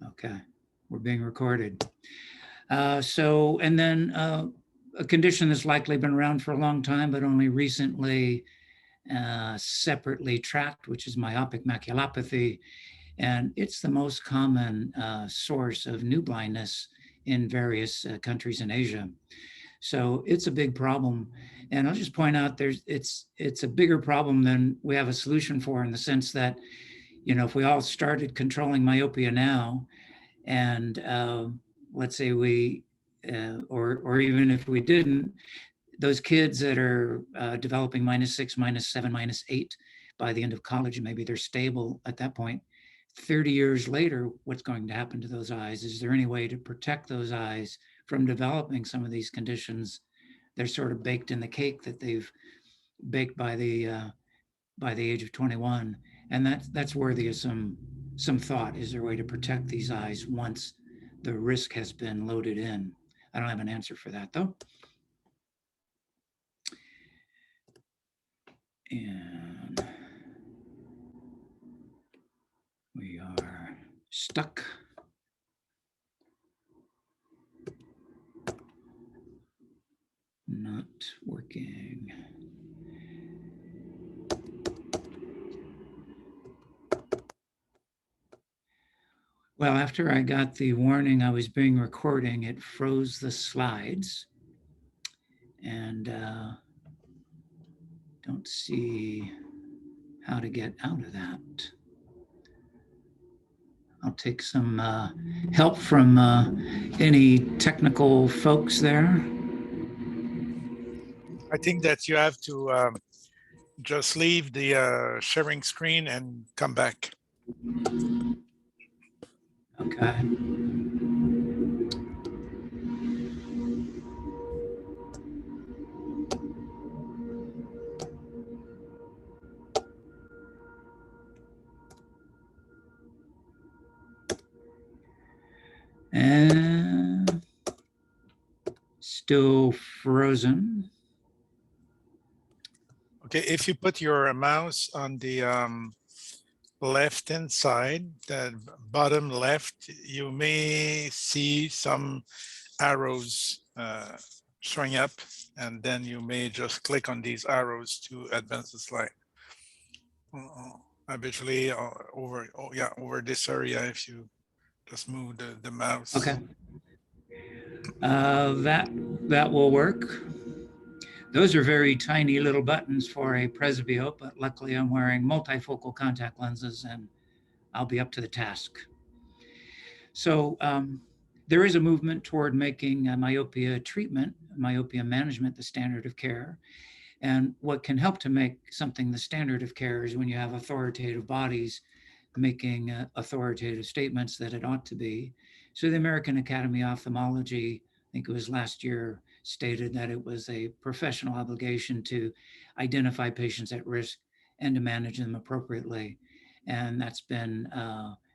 Okay, we're being recorded. And then a condition that's likely been around for a long time, but only recently separately tracked, which is myopic maculopathy. And it's the most common source of new blindness in various countries in Asia. So it's a big problem. And I'll just point out it's a bigger problem than we have a solution for, in the sense that, if we all started controlling myopia now, and let's say or even if we didn't, those kids that are developing -6, -7, -8 by the end of college, and maybe they're stable at that point, 30 years later, what's going to happen to those eyes? Is there any way to protect those eyes from developing some of these conditions? They're sort of baked in the cake that they've baked by the age of 21. And that's worthy of some thought. Is there a way to protect these eyes once the risk has been loaded in? I don't have an answer for that, though. And we are stuck. Not working. Well, after I got the warning I was being recording, it froze the slides. And don't see how to get out of that. I'll take some help from any technical folks there. I think that you have to just leave the sharing screen and come back. Okay. And still frozen. Okay, if you put your mouse on the left-hand side, the bottom left, you may see some arrows showing up, and then you may just click on these arrows to advance the slide. Habitually over this area, if you just move the mouse. Okay. That will work. Those are very tiny little buttons for a presbyope, but luckily I'm wearing multifocal contact lenses and I'll be up to the task. So there is a movement toward making myopia treatment, myopia management, the standard of care. And what can help to make something the standard of care is when you have authoritative bodies making authoritative statements that it ought to be. So the American Academy of Ophthalmology, I think it was last year, stated that it was a professional obligation to identify patients at risk and to manage them appropriately. And that's been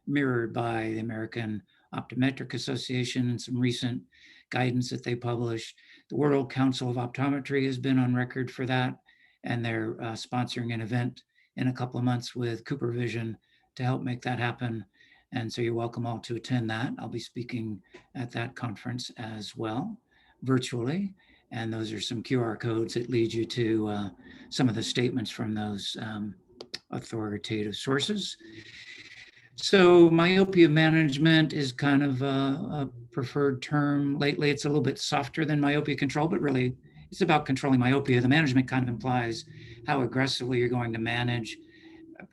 mirrored by the American Optometric Association and some recent guidance that they published. The World Council of Optometry has been on record for that, and they're sponsoring an event in a couple of months with Cooper Vision to help make that happen. And so you're welcome all to attend that. I'll be speaking at that conference as well, virtually. And those are some QR codes that lead you to some of the statements from those authoritative sources. So myopia management is kind of a preferred term. Lately, it's a little bit softer than myopia control, but really it's about controlling myopia. The management kind of implies how aggressively you're going to manage,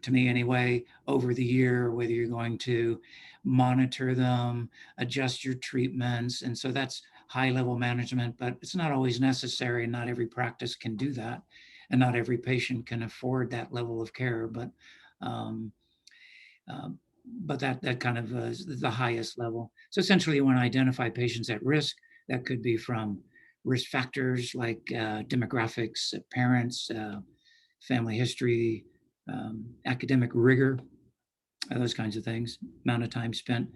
to me anyway, over the year, whether you're going to monitor them, adjust your treatments. And so that's high level management, but it's not always necessary. Not every practice can do that. And not every patient can afford that level of care. But that kind of is the highest level. So essentially you want to identify patients at risk. That could be from risk factors like demographics, parents, family history, academic rigor, those kinds of things, amount of time spent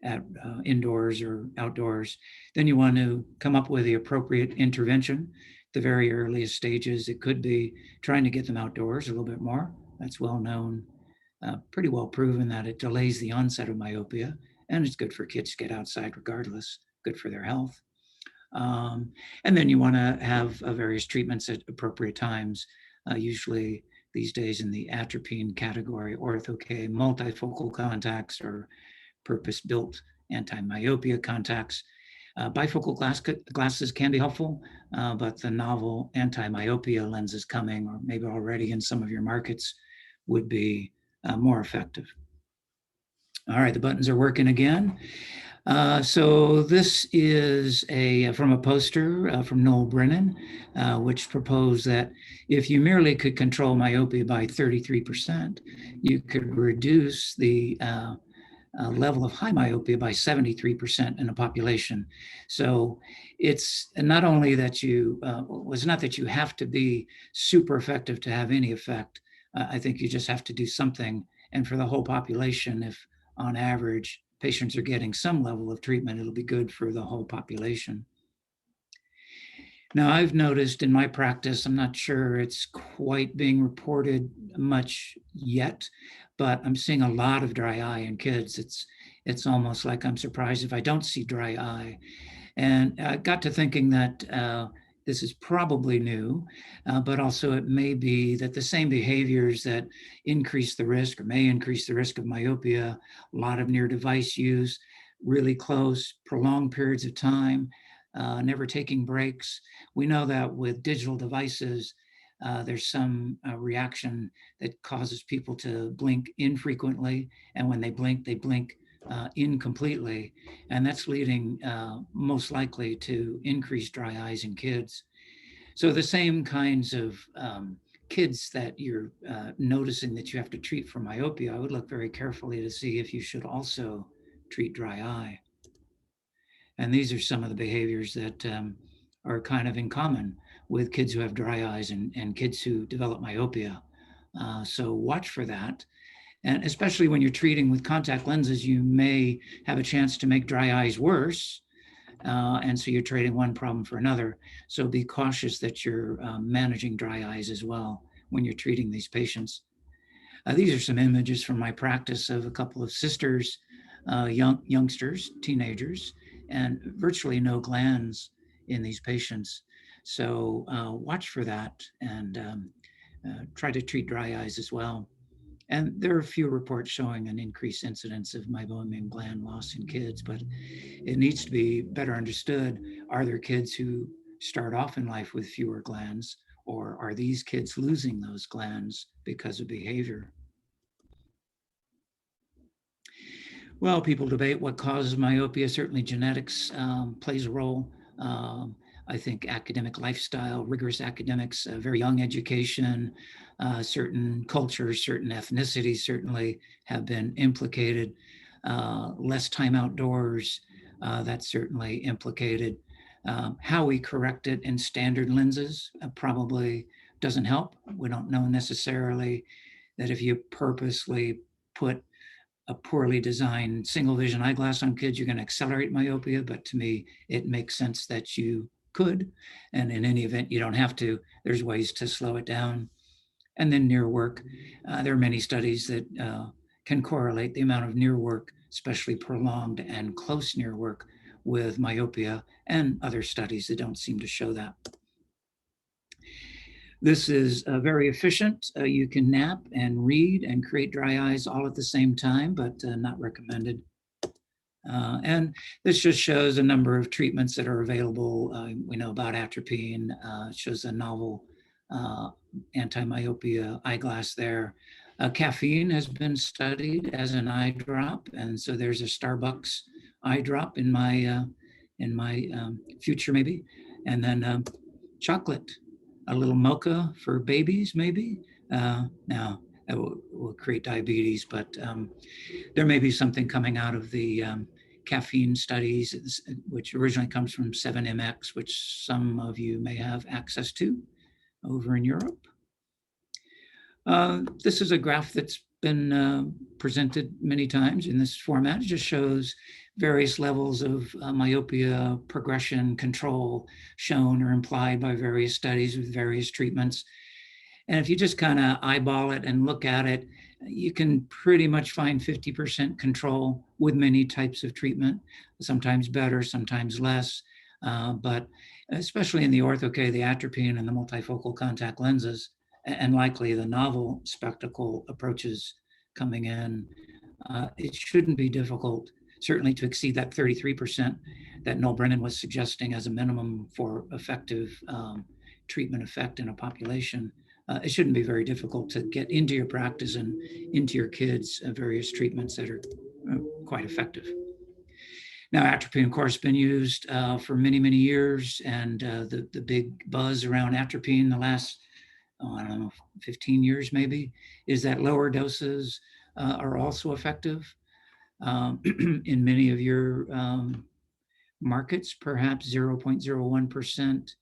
at indoors or outdoors. Then you want to come up with the appropriate intervention. The very earliest stages, it could be trying to get them outdoors a little bit more. That's well known, pretty well proven that it delays the onset of myopia And it's good for kids to get outside regardless, good for their health. And then you want to have various treatments at appropriate times, usually these days in the atropine category, ortho-K multifocal contacts or purpose-built anti-myopia contacts. Bifocal glasses can be helpful, but the novel anti-myopia lenses coming, or maybe already in some of your markets, would be more effective. All right, the buttons are working again. So this is from a poster from Noel Brennan, which proposed that if you merely could control myopia by 33%, you could reduce the level of high myopia by 73% in a population. So it's not only that it's not that you have to be super effective to have any effect. I think you just have to do something. And for the whole population, if on average patients are getting some level of treatment, it'll be good for the whole population. Now, I've noticed in my practice, I'm not sure it's quite being reported much yet, but I'm seeing a lot of dry eye in kids. It's almost like I'm surprised if I don't see dry eye. And I got to thinking that this is probably new, but also it may be that the same behaviors that increase the risk or may increase the risk of myopia, a lot of near device use, really close, prolonged periods of time, never taking breaks. We know that with digital devices, there's some reaction that causes people to blink infrequently. And when they blink incompletely. And that's leading most likely to increased dry eyes in kids. So the same kinds of kids that you're noticing that you have to treat for myopia, I would look very carefully to see if you should also treat dry eye. And these are some of the behaviors that are kind of in common with kids who have dry eyes and kids who develop myopia. So watch for that. And especially when you're treating with contact lenses, you may have a chance to make dry eyes worse. And so you're trading one problem for another. So be cautious that you're managing dry eyes as well when you're treating these patients. These are some images from my practice of a couple of sisters, youngsters, teenagers, and virtually no glands in these patients. So watch for that and try to treat dry eyes as well. And there are a few reports showing an increased incidence of meibomian gland loss in kids, but it needs to be better understood. Are there kids who start off in life with fewer glands, or are these kids losing those glands because of behavior? Well, people debate what causes myopia. Certainly genetics plays a role. I think academic lifestyle, rigorous academics, very young education, certain cultures, certain ethnicities certainly have been implicated. Less time outdoors, that's certainly implicated. How we correct it in standard lenses probably doesn't help. We don't know necessarily that if you purposely put a poorly designed single vision eyeglass on kids, you're going to accelerate myopia. But to me, it makes sense that you could. And in any event, you don't have to. There's ways to slow it down. And then near work, there are many studies that can correlate the amount of near work, especially prolonged and close near work, with myopia, and other studies that don't seem to show that. This is very efficient. You can nap and read and create dry eyes all at the same time, but not recommended. And this just shows a number of treatments that are available. We know about Atropine. It shows a novel anti-myopia eyeglass there. Caffeine has been studied as an eye drop, and so there's a Starbucks eye drop in my future maybe. And then chocolate, a little mocha for babies maybe. Now that will create diabetes, but there may be something coming out of the caffeine studies, which originally comes from 7MX, which some of you may have access to over in Europe. This is a graph that's been presented many times in this format. It just shows various levels of myopia progression control shown or implied by various studies with various treatments. And if you just kind of eyeball it and look at it, you can pretty much find 50% control with many types of treatment, sometimes better, sometimes less. But especially in the ortho-K, the atropine and the multifocal contact lenses, and likely the novel spectacle approaches coming in, it shouldn't be difficult, certainly to exceed that 33% that Noel Brennan was suggesting as a minimum for effective treatment effect in a population. It shouldn't be very difficult to get into your practice and into your kids various treatments that are quite effective. Now, atropine, of course, been used for many, many years, and the big buzz around atropine the last, I don't know, 15 years maybe, is that lower doses are also effective. In many of your markets, perhaps 0.01%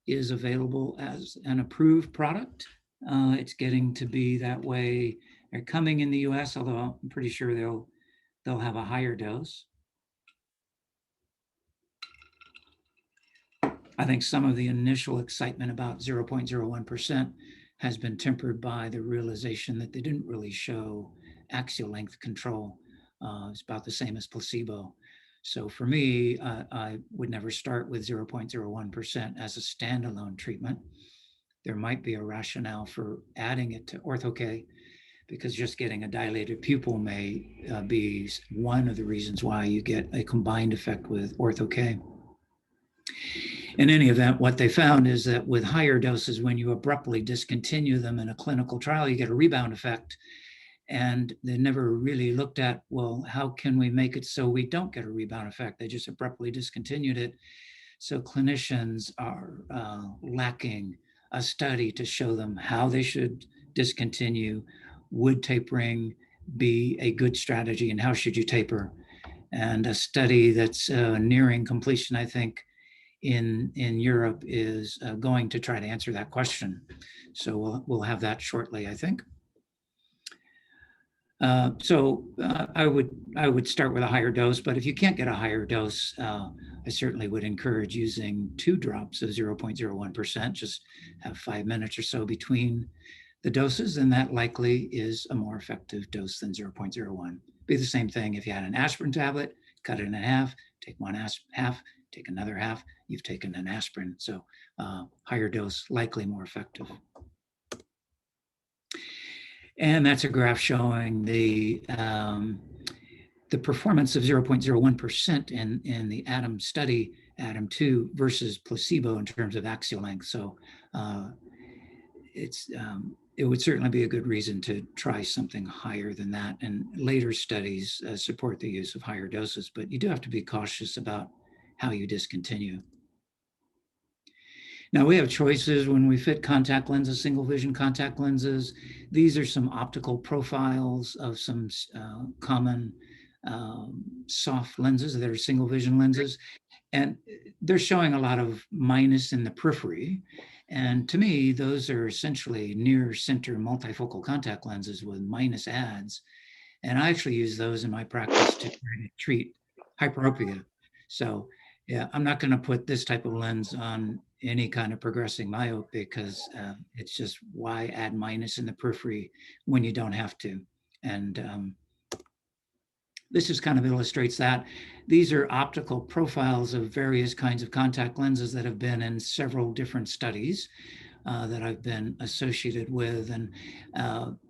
is available as an approved product. It's getting to be that way. They're coming in the US, although I'm pretty sure they'll have a higher dose. I think some of the initial excitement about 0.01% has been tempered by the realization that they didn't really show axial length control. It's about the same as placebo. So for me, I would never start with 0.01% as a standalone treatment. There might be a rationale for adding it to ortho-K, because just getting a dilated pupil may be one of the reasons why you get a combined effect with ortho-K. In any event, what they found is that with higher doses, when you abruptly discontinue them in a clinical trial, you get a rebound effect. And they never really looked at, well, how can we make it so we don't get a rebound effect? They just abruptly discontinued it. So clinicians are lacking a study to show them how they should discontinue. Would tapering be a good strategy, and how should you taper? And a study that's nearing completion, I think, in Europe is going to try to answer that question. So we'll have that shortly, I think. I would start with a higher dose, but if you can't get a higher dose, I certainly would encourage using 2 drops of 0.01%, just have 5 minutes or so between the doses, and that likely is a more effective dose than 0.01. Be the same thing if you had an aspirin tablet, cut it in half, take one half, take another half, you've taken an aspirin. So higher dose, likely more effective. And that's a graph showing the performance of 0.01% in the ATOM study, ATOM 2 versus placebo in terms of axial length. So it would certainly be a good reason to try something higher than that. And later studies support the use of higher doses, but you do have to be cautious about how you discontinue. Now we have choices when we fit contact lenses, single vision contact lenses. These are some optical profiles of some common soft lenses that are single vision lenses. And they're showing a lot of minus in the periphery. And to me, those are essentially near center multifocal contact lenses with minus ads. And I actually use those in my practice to try to treat hyperopia. So yeah, I'm not going to put this type of lens on any kind of progressing myopia, because it's just, why add minus in the periphery when you don't have to? And this just kind of illustrates that. These are optical profiles of various kinds of contact lenses that have been in several different studies that I've been associated with. And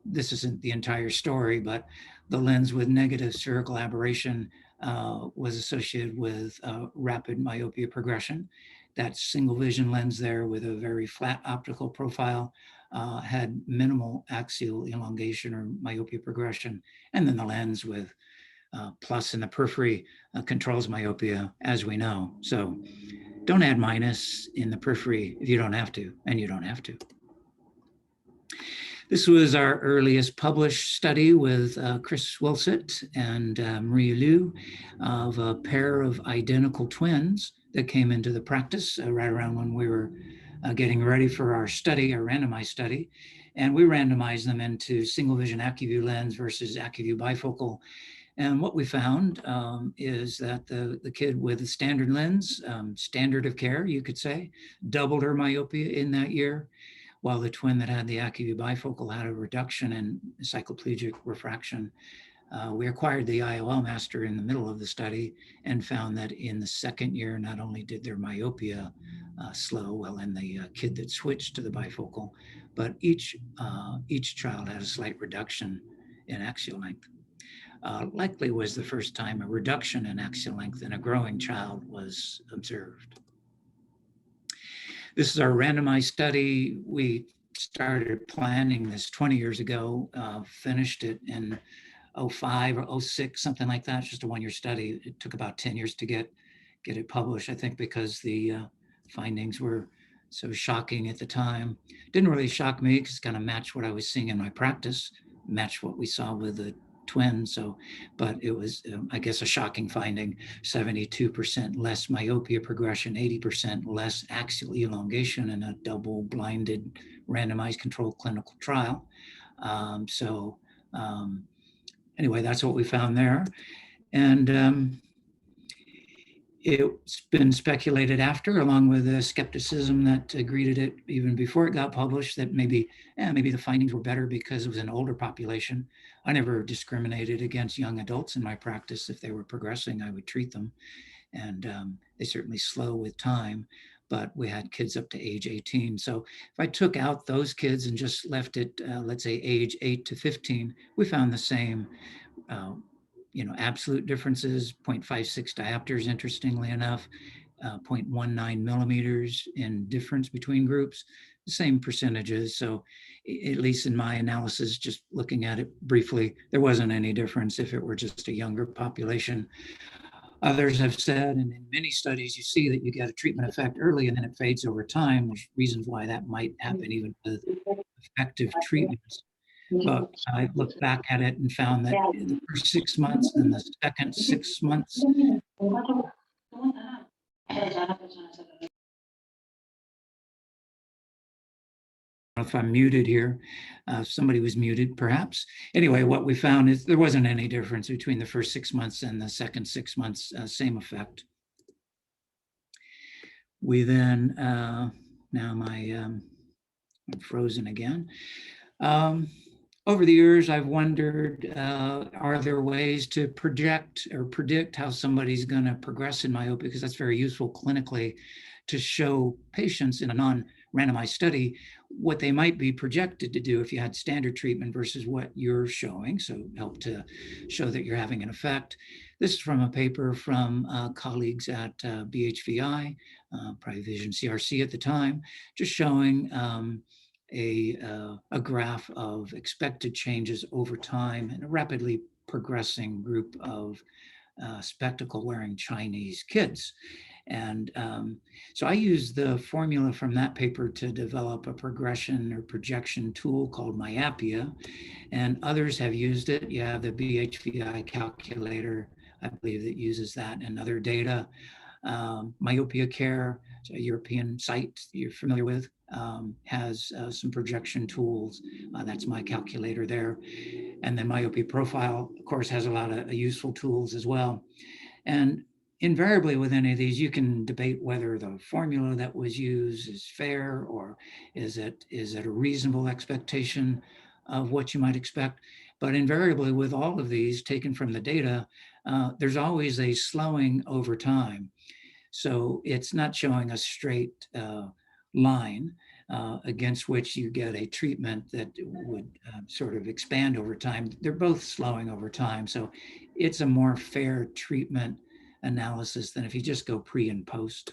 this isn't the entire story, but the lens with negative spherical aberration was associated with rapid myopia progression. That single vision lens there with a very flat optical profile had minimal axial elongation or myopia progression. And then the lens with plus in the periphery controls myopia, as we know. So don't add minus in the periphery if you don't have to, and you don't have to. This was our earliest published study with Chris Wilsett and Marie Liu of a pair of identical twins that came into the practice right around when we were getting ready for our study, our randomized study. And we randomized them into single vision AccuView lens versus AccuView bifocal. And what we found is that the kid with the standard lens, standard of care, you could say, doubled her myopia in that year, while the twin that had the Acuvue bifocal had a reduction in cycloplegic refraction. We acquired the IOL master in the middle of the study and found that in the second year, not only did their myopia slow, well, in the kid that switched to the bifocal, but each child had a slight reduction in axial length. Likely was the first time a reduction in axial length in a growing child was observed. This is our randomized study. We started planning this 20 years ago, finished it in 05 or 06, something like that. It's just a one-year study. It took about 10 years to get it published, I think, because the findings were so shocking at the time. Didn't really shock me because it kind of matched what I was seeing in my practice, matched what we saw with the twin. So, but it was, I guess, a shocking finding: 72% less myopia progression, 80% less axial elongation in a double-blinded, randomized controlled clinical trial. Anyway, that's what we found there. And it's been speculated after, along with the skepticism that greeted it even before it got published, that maybe the findings were better because it was an older population. I never discriminated against young adults in my practice. If they were progressing, I would treat them. And they certainly slow with time, but we had kids up to age 18. So if I took out those kids and just left it, let's say age 8 to 15, we found the same absolute differences: 0.56 diopters, interestingly enough, 0.19 millimeters in difference between groups, the same percentages. So at least in my analysis, just looking at it briefly, there wasn't any difference if it were just a younger population. Others have said, and in many studies, you see that you get a treatment effect early and then it fades over time. There's reasons why that might happen even with effective treatments. But I looked back at it and found that in the first 6 months and the second 6 months, if I'm muted here, somebody was muted perhaps. Anyway, what we found is there wasn't any difference between the first 6 months and the second 6 months, same effect. We then, now I'm frozen again. Over the years, I've wondered, are there ways to project or predict how somebody's going to progress in myopia? Because that's very useful clinically to show patients in a non-randomized study what they might be projected to do if you had standard treatment versus what you're showing. So help to show that you're having an effect. This is from a paper from colleagues at BHVI, probably Vision CRC at the time, just showing a graph of expected changes over time in a rapidly progressing group of spectacle-wearing Chinese kids. And so I used the formula from that paper to develop a progression or projection tool called Myopia, and others have used it. You have the BHVI calculator, I believe, that uses that and other data. Myopia Care, a European site you're familiar with, has some projection tools. That's my calculator there. And then Myopia Profile, of course, has a lot of useful tools as well. And invariably with any of these, you can debate whether the formula that was used is fair, or is it a reasonable expectation of what you might expect. But invariably with all of these taken from the data, there's always a slowing over time. So it's not showing a straight line against which you get a treatment that would sort of expand over time. They're both slowing over time. So it's a more fair treatment analysis than if you just go pre and post.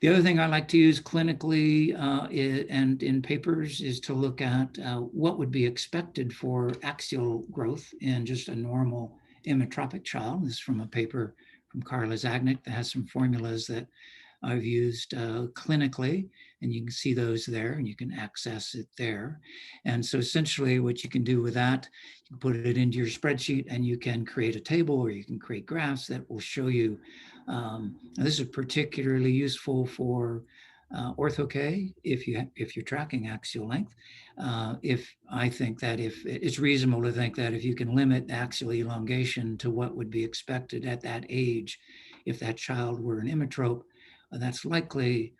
The other thing I like to use clinically and in papers is to look at what would be expected for axial growth in just a normal emmetropic child. This is from a paper from Carla Zagnick that has some formulas that I've used clinically, and you can see those there and you can access it there. And so essentially what you can do with that, you can put it into your spreadsheet and you can create a table, or you can create graphs that will show you. This is particularly useful for ortho-K if you're tracking axial length. If I think that if it's reasonable to think that if you can limit axial elongation to what would be expected at that age, if that child were an emmetrope, that's likely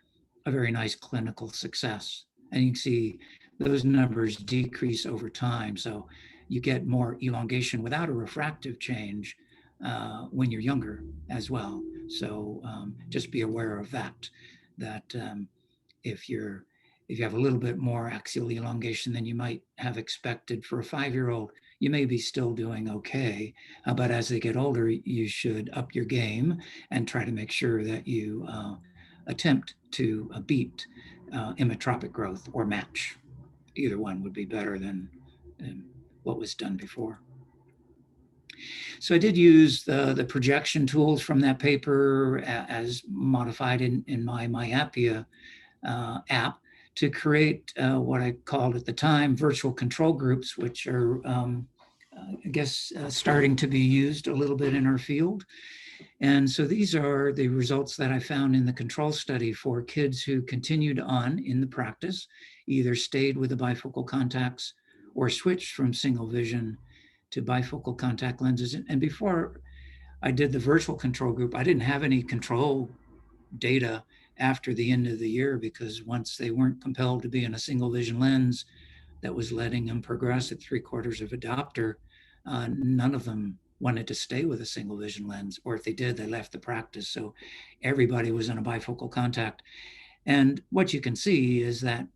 a very nice clinical success. And you can see those numbers decrease over time. So you get more elongation without a refractive change when you're younger as well. So just be aware of that, that if you have a little bit more axial elongation than you might have expected for a 5-year-old, you may be still doing okay. But as they get older, you should up your game and try to make sure that you attempt to beat imetropic growth or match. Either one would be better than what was done before. So I did use the projection tools from that paper as modified in my Myopia app to create what I called at the time virtual control groups, which are, I guess, starting to be used a little bit in our field. And so these are the results that I found in the control study for kids who continued on in the practice, either stayed with the bifocal contacts or switched from single vision to bifocal contact lenses. And before I did the virtual control group, I didn't have any control data after the end of the year, because once they weren't compelled to be in a single vision lens that was letting them progress at 3/4 of a diopter, none of them wanted to stay with a single vision lens, or if they did, they left the practice. So everybody was in a bifocal contact. And what you can see is that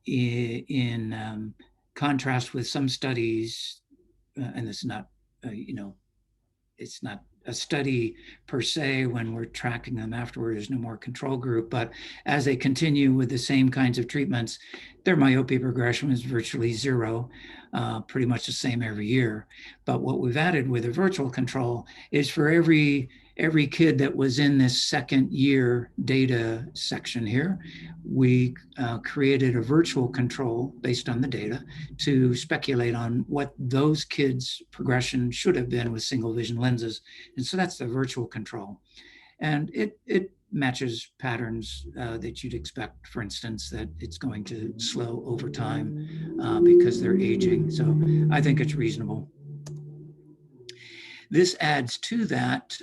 in contrast with some studies, and it's not, it's not a study per se when we're tracking them afterward, there's no more control group, but as they continue with the same kinds of treatments, their myopia progression is virtually zero, pretty much the same every year. But what we've added with a virtual control is for every kid that was in this second year data section here, we created a virtual control based on the data to speculate on what those kids' progression should have been with single vision lenses. And so that's the virtual control. And it matches patterns that you'd expect, for instance, that it's going to slow over time because they're aging. So I think it's reasonable. This adds to that,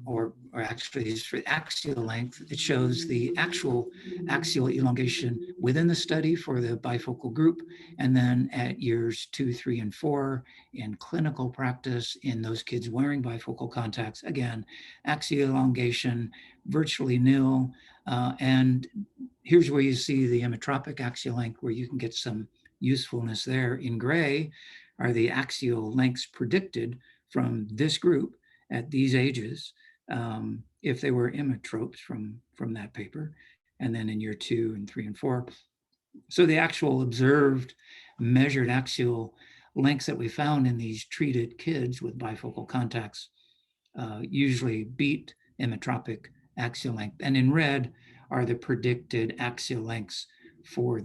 or actually for axial length, it shows the actual axial elongation within the study for the bifocal group, and then at years 2, 3, and 4 in clinical practice in those kids wearing bifocal contacts. Again, axial elongation virtually nil, and here's where you see the imetropic axial length, where you can get some usefulness there. In gray are the axial lengths predicted from this group at these ages, if they were imetropes from that paper, and then in year 2 and 3 and 4. So the actual observed measured axial lengths that we found in these treated kids with bifocal contacts usually beat imetropic axial length. And in red are the predicted axial lengths for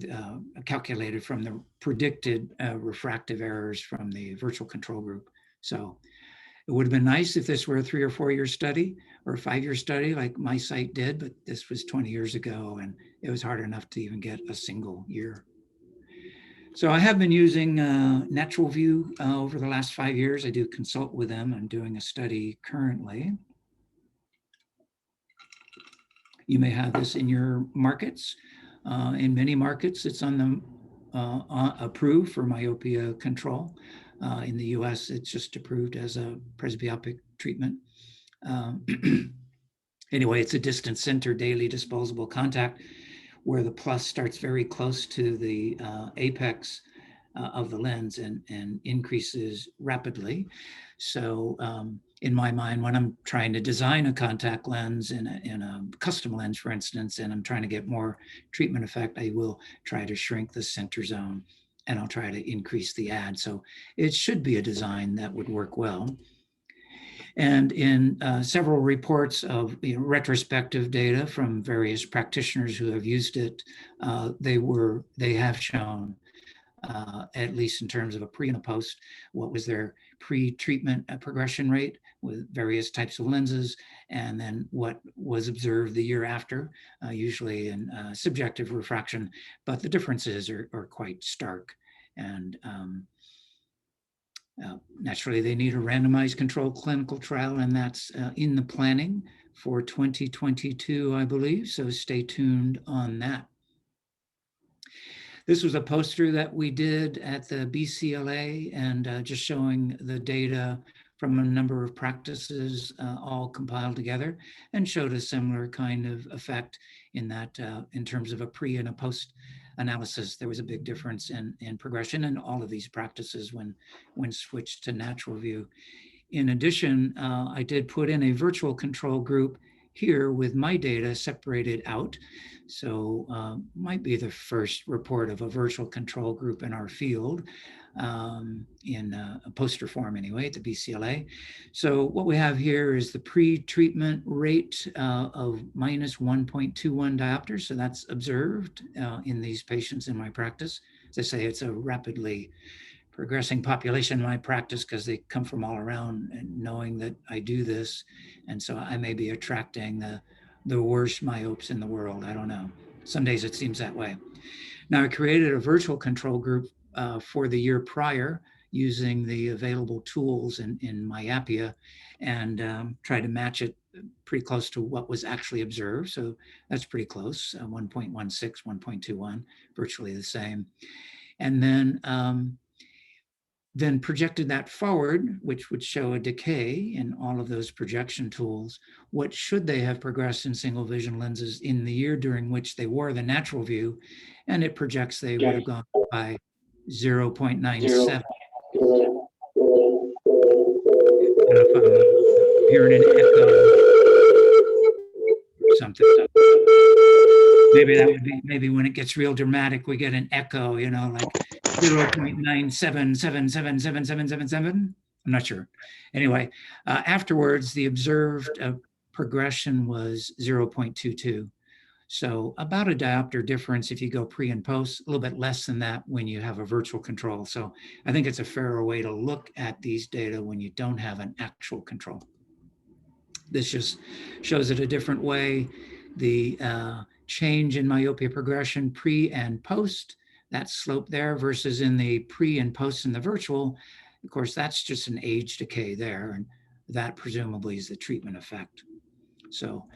calculated from the predicted refractive errors from the virtual control group. So it would have been nice if this were a 3 or 4 year study or a 5-year study like my site did, but this was 20 years ago and it was hard enough to even get a single year. So I have been using Natural View over the last 5 years. I do consult with them. I'm doing a study currently. You may have this in your markets. In many markets, it's on the approved for myopia control. In the US, it's just approved as a presbyopic treatment. Anyway, it's a distance center daily disposable contact where the plus starts very close to the apex of the lens and increases rapidly. So in my mind, when I'm trying to design a contact lens in a custom lens, for instance, and I'm trying to get more treatment effect, I will try to shrink the center zone and I'll try to increase the add. So it should be a design that would work well. And in several reports of retrospective data from various practitioners who have used it, they have shown, at least in terms of a pre and a post, what was their pre-treatment progression rate with various types of lenses, and then what was observed the year after, usually in subjective refraction, but the differences are quite stark. And Naturally, they need a randomized controlled clinical trial, and that's in the planning for 2022, I believe. So stay tuned on that. This was a poster that we did at the BCLA, and just showing the data from a number of practices all compiled together, and showed a similar kind of effect in that in terms of a pre and a post analysis. There was a big difference in progression in all of these practices when switched to natural view. In addition, I did put in a virtual control group here with my data separated out. So might be the first report of a virtual control group in our field, in a poster form anyway, at the BCLA. So what we have here is the pre-treatment rate of minus 1.21 diopters. So that's observed in these patients in my practice. As I say, it's a rapidly progressing population in my practice because they come from all around, and knowing that I do this. And so I may be attracting the worst myopes in the world. I don't know. Some days it seems that way. Now, I created a virtual control group for the year prior using the available tools in Myopia, and tried to match it pretty close to what was actually observed. So that's pretty close, 1.16, 1.21, virtually the same. And then projected that forward, which would show a decay in all of those projection tools. What should they have progressed in single vision lenses in the year during which they wore the natural view? And it projects they would have gone by 0.97. If I'm hearing an echo or something. Maybe that would be, maybe when it gets real dramatic, we get an echo, you know, like 0.977777777. I'm not sure. Anyway, afterwards, the observed progression was 0.22. So about a diopter difference if you go pre and post, a little bit less than that when you have a virtual control. So I think it's a fairer way to look at these data when you don't have an actual control. This just shows it a different way. The change in myopia progression pre and post, that slope there, versus in the pre and post in the virtual. Of course, that's just an age decay there, and that presumably is the treatment effect. So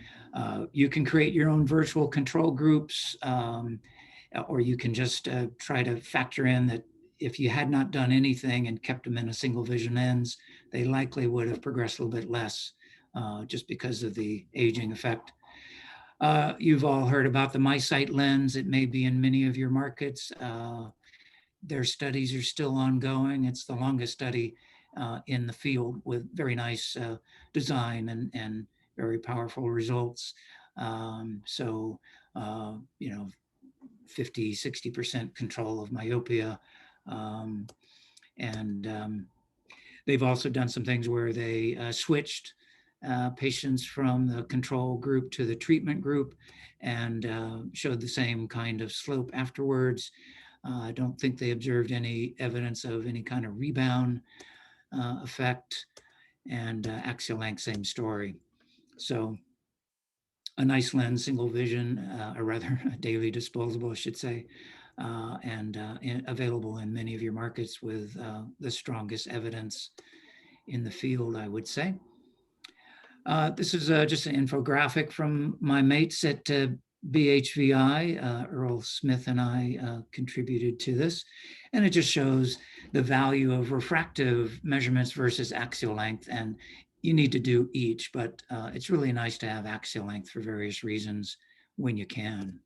you can create your own virtual control groups, or you can just try to factor in that if you had not done anything and kept them in a single vision lens, they likely would have progressed a little bit less, just because of the aging effect. You've all heard about the MySight lens. It may be in many of your markets. Their studies are still ongoing. It's the longest study in the field, with very nice design and very powerful results. So, you know, 50, 60% control of myopia. They've also done some things where they switched patients from the control group to the treatment group, and showed the same kind of slope afterwards. I don't think they observed any evidence of any kind of rebound effect, and axial length, same story. So a nice lens, single vision, or rather a daily disposable, I should say, and available in many of your markets with the strongest evidence in the field, I would say. This is just an infographic from my mates at BHVI. Earl Smith and I contributed to this, and it just shows the value of refractive measurements versus axial length. And you need to do each, but it's really nice to have axial length for various reasons when you can.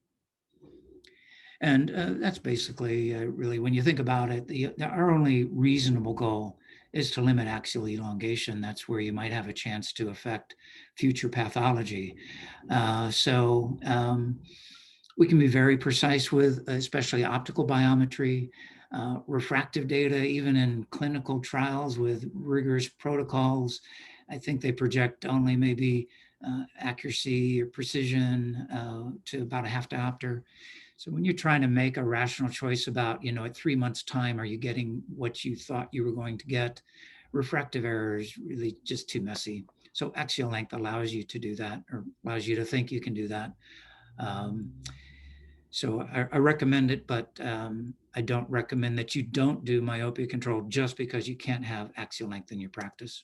And that's basically really, when you think about it, our only reasonable goal is to limit axial elongation. That's where you might have a chance to affect future pathology. We can be very precise with, especially optical biometry, refractive data, even in clinical trials with rigorous protocols. I think they project only maybe accuracy or precision to about a half diopter. So when you're trying to make a rational choice about, you know, at 3 months' time, are you getting what you thought you were going to get? Refractive error is really just too messy. So axial length allows you to do that, or allows you to think you can do that. So I recommend it, but I don't recommend that you don't do myopia control just because you can't have axial length in your practice.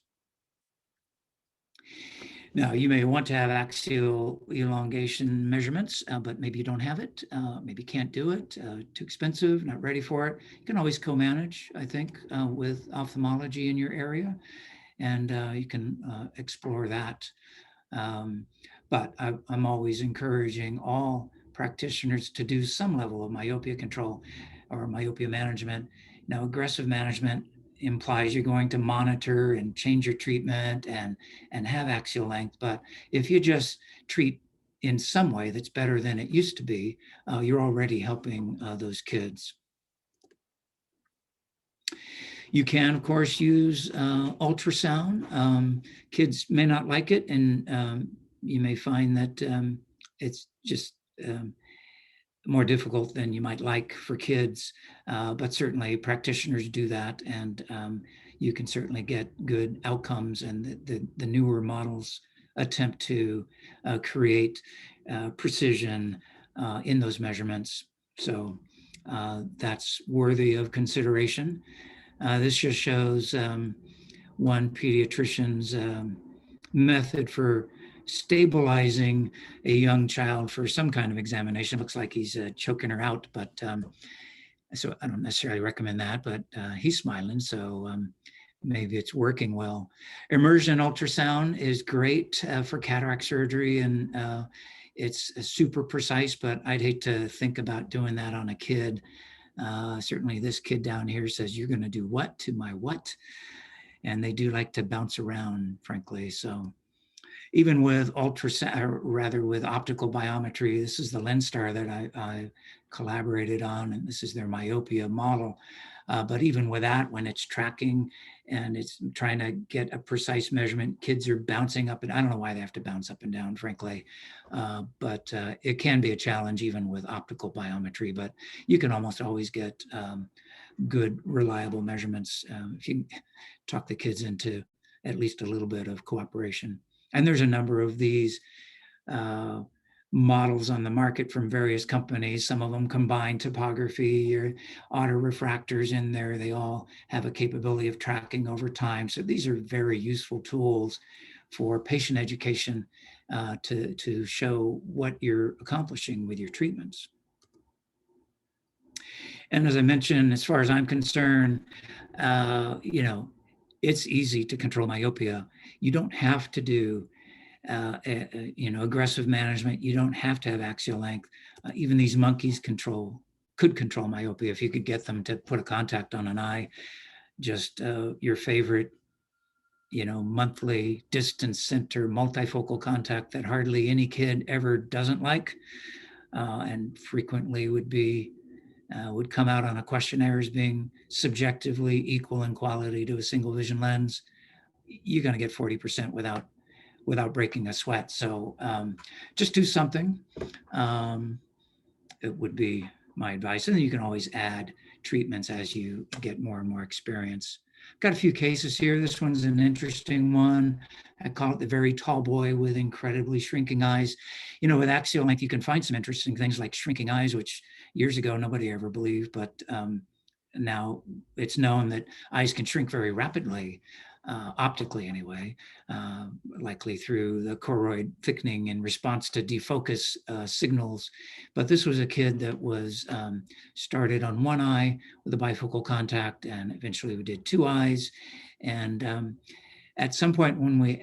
Now, you may want to have axial elongation measurements, but maybe you don't have it, maybe can't do it, too expensive, not ready for it. You can always co-manage, I think, with ophthalmology in your area, and you can explore that. But I'm always encouraging all practitioners to do some level of myopia control or myopia management. Now, aggressive management implies you're going to monitor and change your treatment and have axial length. But if you just treat in some way that's better than it used to be, you're already helping those kids. You can, of course, use ultrasound. Kids may not like it, and you may find that it's just more difficult than you might like for kids, but certainly practitioners do that, and you can certainly get good outcomes, and the newer models attempt to create precision in those measurements. So that's worthy of consideration. This just shows one pediatrician's method for stabilizing a young child for some kind of examination. It looks like he's choking her out, but so I don't necessarily recommend that, but he's smiling, so maybe it's working well. Immersion ultrasound is great for cataract surgery, and it's super precise, but I'd hate to think about doing that on a kid. Certainly this kid down here says, "You're going to do what to my what?" And they do like to bounce around, frankly. So even with ultrasound, or rather with optical biometry, this is the LensStar that I collaborated on, and this is their myopia model. But even with that, when it's tracking and it's trying to get a precise measurement, kids are bouncing up, and I don't know why they have to bounce up and down, frankly. But it can be a challenge even with optical biometry, but you can almost always get good, reliable measurements if you talk the kids into at least a little bit of cooperation. And there's a number of these models on the market from various companies. Some of them combine topography or autorefractors in there. They all have a capability of tracking over time. So these are very useful tools for patient education to show what you're accomplishing with your treatments. And as I mentioned, as far as I'm concerned, it's easy to control myopia. You don't have to do aggressive management. You don't have to have axial length. Even these monkeys could control myopia if you could get them to put a contact on an eye. Just your favorite, monthly distance center multifocal contact that hardly any kid ever doesn't like, and frequently would come out on a questionnaire as being subjectively equal in quality to a single vision lens. You're going to get 40% without breaking a sweat. So just do something. It would be my advice. And then you can always add treatments as you get more and more experience. Got a few cases here. This one's an interesting one. I call it the very tall boy with incredibly shrinking eyes. With axial length, you can find some interesting things like shrinking eyes, which years ago nobody ever believed, but now it's known that eyes can shrink very rapidly, optically anyway, likely through the choroid thickening in response to defocus signals. But this was a kid that was started on one eye with a bifocal contact, and eventually we did two eyes. And at some point when we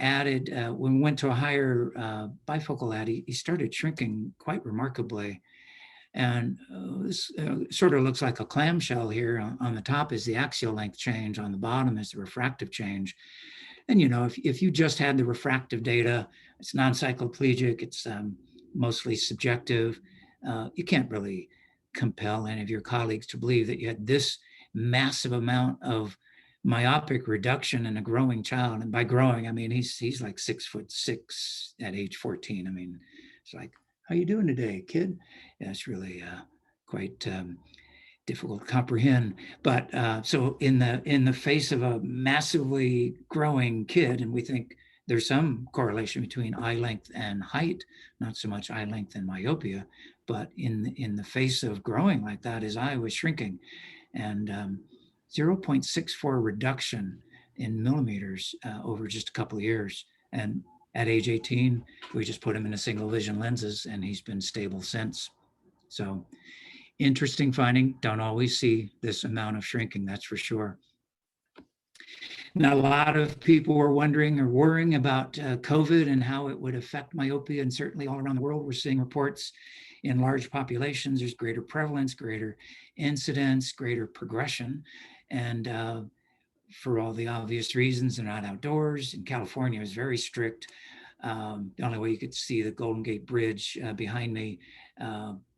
went to a higher bifocal add, he started shrinking quite remarkably. And this sort of looks like a clamshell here. On the top is the axial length change. On the bottom is the refractive change. And, if you just had the refractive data, it's non-cycloplegic, it's mostly subjective. You can't really compel any of your colleagues to believe that you had this massive amount of myopic reduction in a growing child. And by growing, I mean, he's like 6'6" at age 14. I mean, it's like, how you doing today, kid? Yeah, it's really quite difficult to comprehend. But so in the face of a massively growing kid, and we think there's some correlation between eye length and height, not so much eye length and myopia, but in the face of growing like that, his eye was shrinking. And 0.64 reduction in millimeters over just a couple of years. And at age 18, we just put him in a single vision lenses, and he's been stable since. So interesting finding. Don't always see this amount of shrinking, that's for sure. Now, a lot of people were wondering or worrying about COVID and how it would affect myopia, and certainly all around the world, we're seeing reports in large populations, there's greater prevalence, greater incidence, greater progression. And for all the obvious reasons, they're not outdoors. In California, it was very strict. The only way you could see the Golden Gate Bridge behind me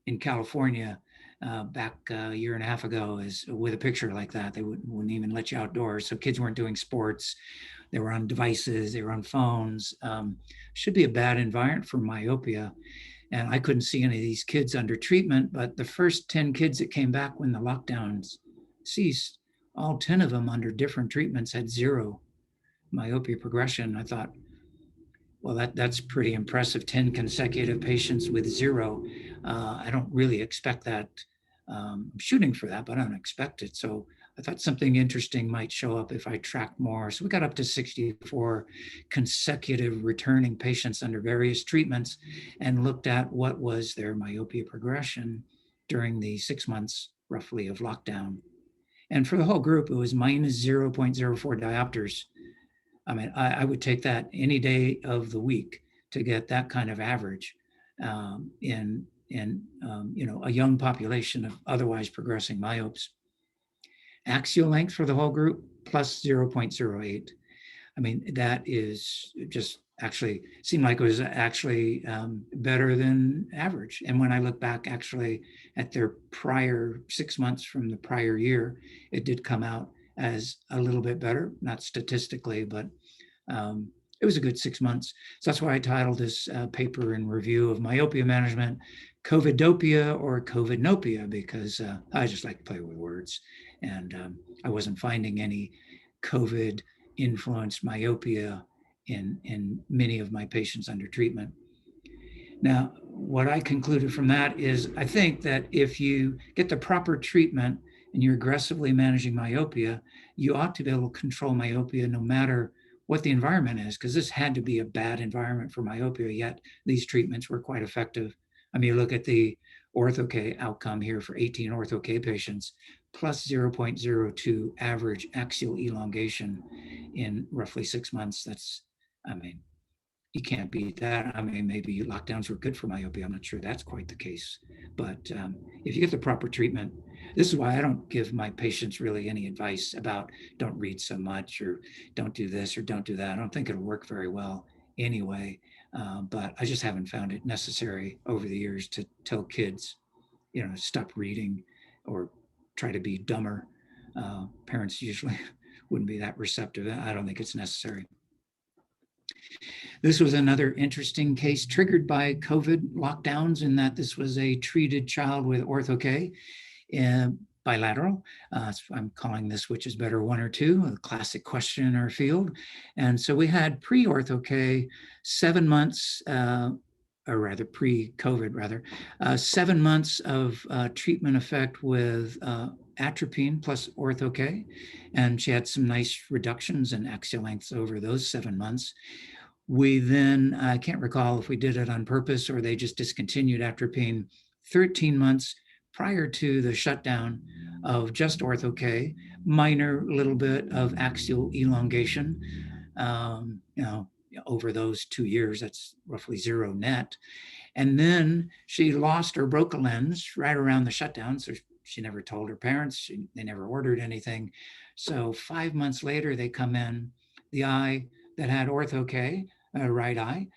in California back a year and a half ago is with a picture like that. They wouldn't even let you outdoors. So kids weren't doing sports. They were on devices, they were on phones. Should be a bad environment for myopia. And I couldn't see any of these kids under treatment, but the first 10 kids that came back when the lockdowns ceased, all 10 of them under different treatments had zero myopia progression. I thought, well, that's pretty impressive. 10 consecutive patients with zero. I don't really expect that. I'm shooting for that, but I don't expect it. So I thought something interesting might show up if I tracked more. So we got up to 64 consecutive returning patients under various treatments and looked at what was their myopia progression during the 6 months roughly of lockdown. And for the whole group, it was minus 0.04 diopters. I mean, I would take that any day of the week to get that kind of average in a young population of otherwise progressing myopes. Axial length for the whole group plus 0.08. I mean, that is just actually seemed like it was actually better than average. And when I look back actually at their prior 6 months from the prior year, it did come out as a little bit better, not statistically, but it was a good 6 months. So that's why I titled this paper in review of myopia management, Covidopia or Covidnopia, because I just like to play with words. And I wasn't finding any COVID influenced myopia in many of my patients under treatment. Now, what I concluded from that is I think that if you get the proper treatment and you're aggressively managing myopia, you ought to be able to control myopia no matter what the environment is, because this had to be a bad environment for myopia, yet these treatments were quite effective. I mean, look at the ortho-K outcome here for 18 ortho-K patients, plus 0.02 average axial elongation in roughly 6 months. That's, I mean, you can't beat that. I mean, maybe lockdowns were good for myopia. I'm not sure that's quite the case. But if you get the proper treatment, this is why I don't give my patients really any advice about don't read so much or don't do this or don't do that. I don't think it'll work very well anyway. But I just haven't found it necessary over the years to tell kids, stop reading or try to be dumber. Parents usually wouldn't be that receptive. I don't think it's necessary. This was another interesting case triggered by COVID lockdowns in that this was a treated child with ortho-K, bilateral. I'm calling this which is better, 1 or 2, a classic question in our field. And so we had pre-ortho-K 7 months, or rather pre-COVID rather, 7 months of treatment effect with atropine plus ortho-K. And she had some nice reductions in axial lengths over those 7 months. We then, I can't recall if we did it on purpose or they just discontinued atropine 13 months prior to the shutdown of just ortho-K, minor little bit of axial elongation, over those 2 years, that's roughly 0 net. And then she lost or broke a lens right around the shutdown. So she never told her parents, they never ordered anything. So 5 months later, they come in, the eye that had ortho-K, right eye,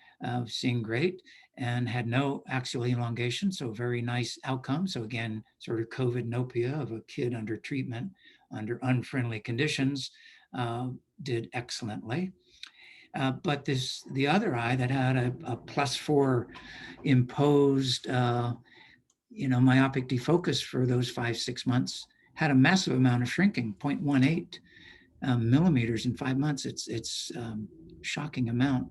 seeing great, and had no axial elongation, so very nice outcome. So again, sort of Covidnopia of a kid under treatment, under unfriendly conditions, did excellently. But the other eye that had a +4 imposed, myopic defocus for those 5-6 months had a massive amount of shrinking, 0.18 millimeters in 5 months. It's shocking amount.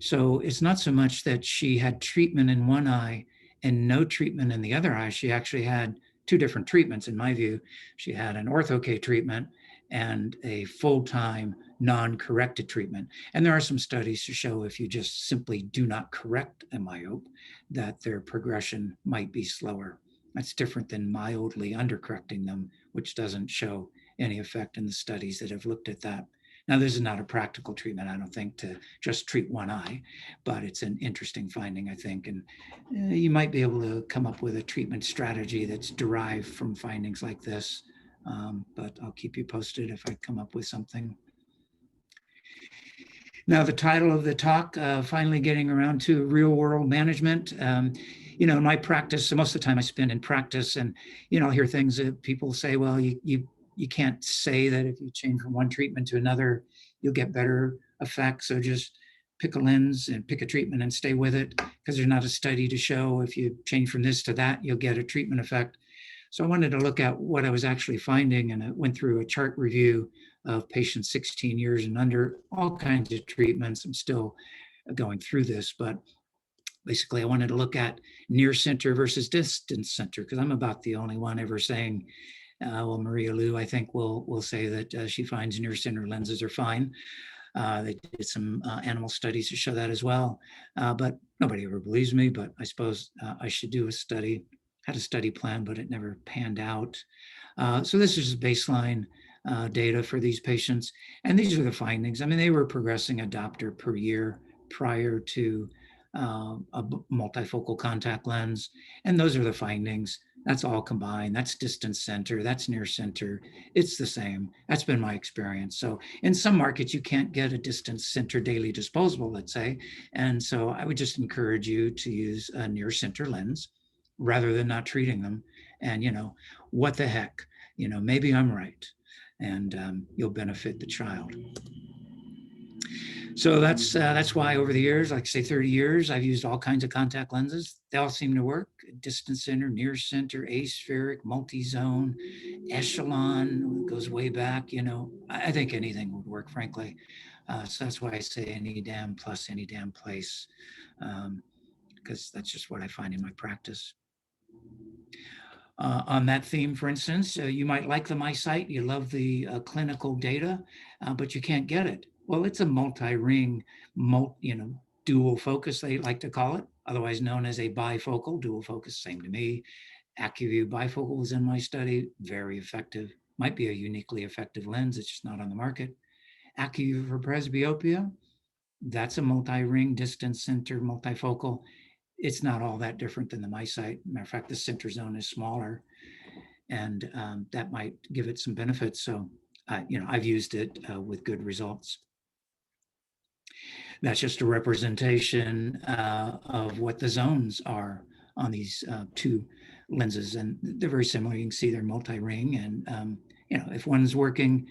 So it's not so much that she had treatment in one eye and no treatment in the other eye. She actually had two different treatments in my view. She had an ortho-K treatment and a full-time non-corrected treatment. And there are some studies to show if you just simply do not correct a myope, that their progression might be slower. That's different than mildly undercorrecting them, which doesn't show any effect in the studies that have looked at that. Now, this is not a practical treatment, I don't think, to just treat one eye, but it's an interesting finding, I think. And you might be able to come up with a treatment strategy that's derived from findings like this. But I'll keep you posted if I come up with something. Now, the title of the talk, finally getting around to real world management. You know, in my practice, so most of the time I spend in practice, and, you know, I'll hear things that people say, well, you can't say that if you change from one treatment to another, you'll get better effects. So just pick a lens and pick a treatment and stay with it, because there's not a study to show if you change from this to that, you'll get a treatment effect. So I wanted to look at what I was actually finding, and I went through a chart review of patients 16 years and under, all kinds of treatments. I'm still going through this, but basically I wanted to look at near center versus distance center, because I'm about the only one ever saying, well, Maria Lou, I think will say that she finds near center lenses are fine. They did some animal studies to show that as well, but nobody ever believes me. But I suppose I should do a study. Had a study plan, but it never panned out. So this is baseline data for these patients, and these are the findings. I mean, they were progressing a diopter per year prior to a multifocal contact lens, and those are the findings. That's all combined. That's distance center, that's near center. It's the same. That's been my experience. So in some markets, you can't get a distance center daily disposable, let's say. And so I would just encourage you to use a near center lens rather than not treating them. And, you know, what the heck, you know, maybe I'm right, and you'll benefit the child. So that's why over the years, like say 30 years, I've used all kinds of contact lenses. They all seem to work. Distance center, near center, aspheric, multi-zone, echelon goes way back. You know, I think anything would work, frankly. So that's why I say any damn plus any damn place, because that's just what I find in my practice. On that theme, for instance, you might like the MySight, you love the clinical data, but you can't get it. Well, it's a multi-ring, dual focus, they like to call it, otherwise known as a bifocal. Dual focus, same to me. AccuView bifocal was in my study, very effective. Might be a uniquely effective lens, it's just not on the market. AccuView for presbyopia, that's a multi-ring, distance center, multifocal. It's not all that different than the MySight. Matter of fact, the center zone is smaller, and that might give it some benefits. So, I've used it with good results. That's just a representation of what the zones are on these two lenses, and they're very similar. You can see they're multi-ring, and if one's working,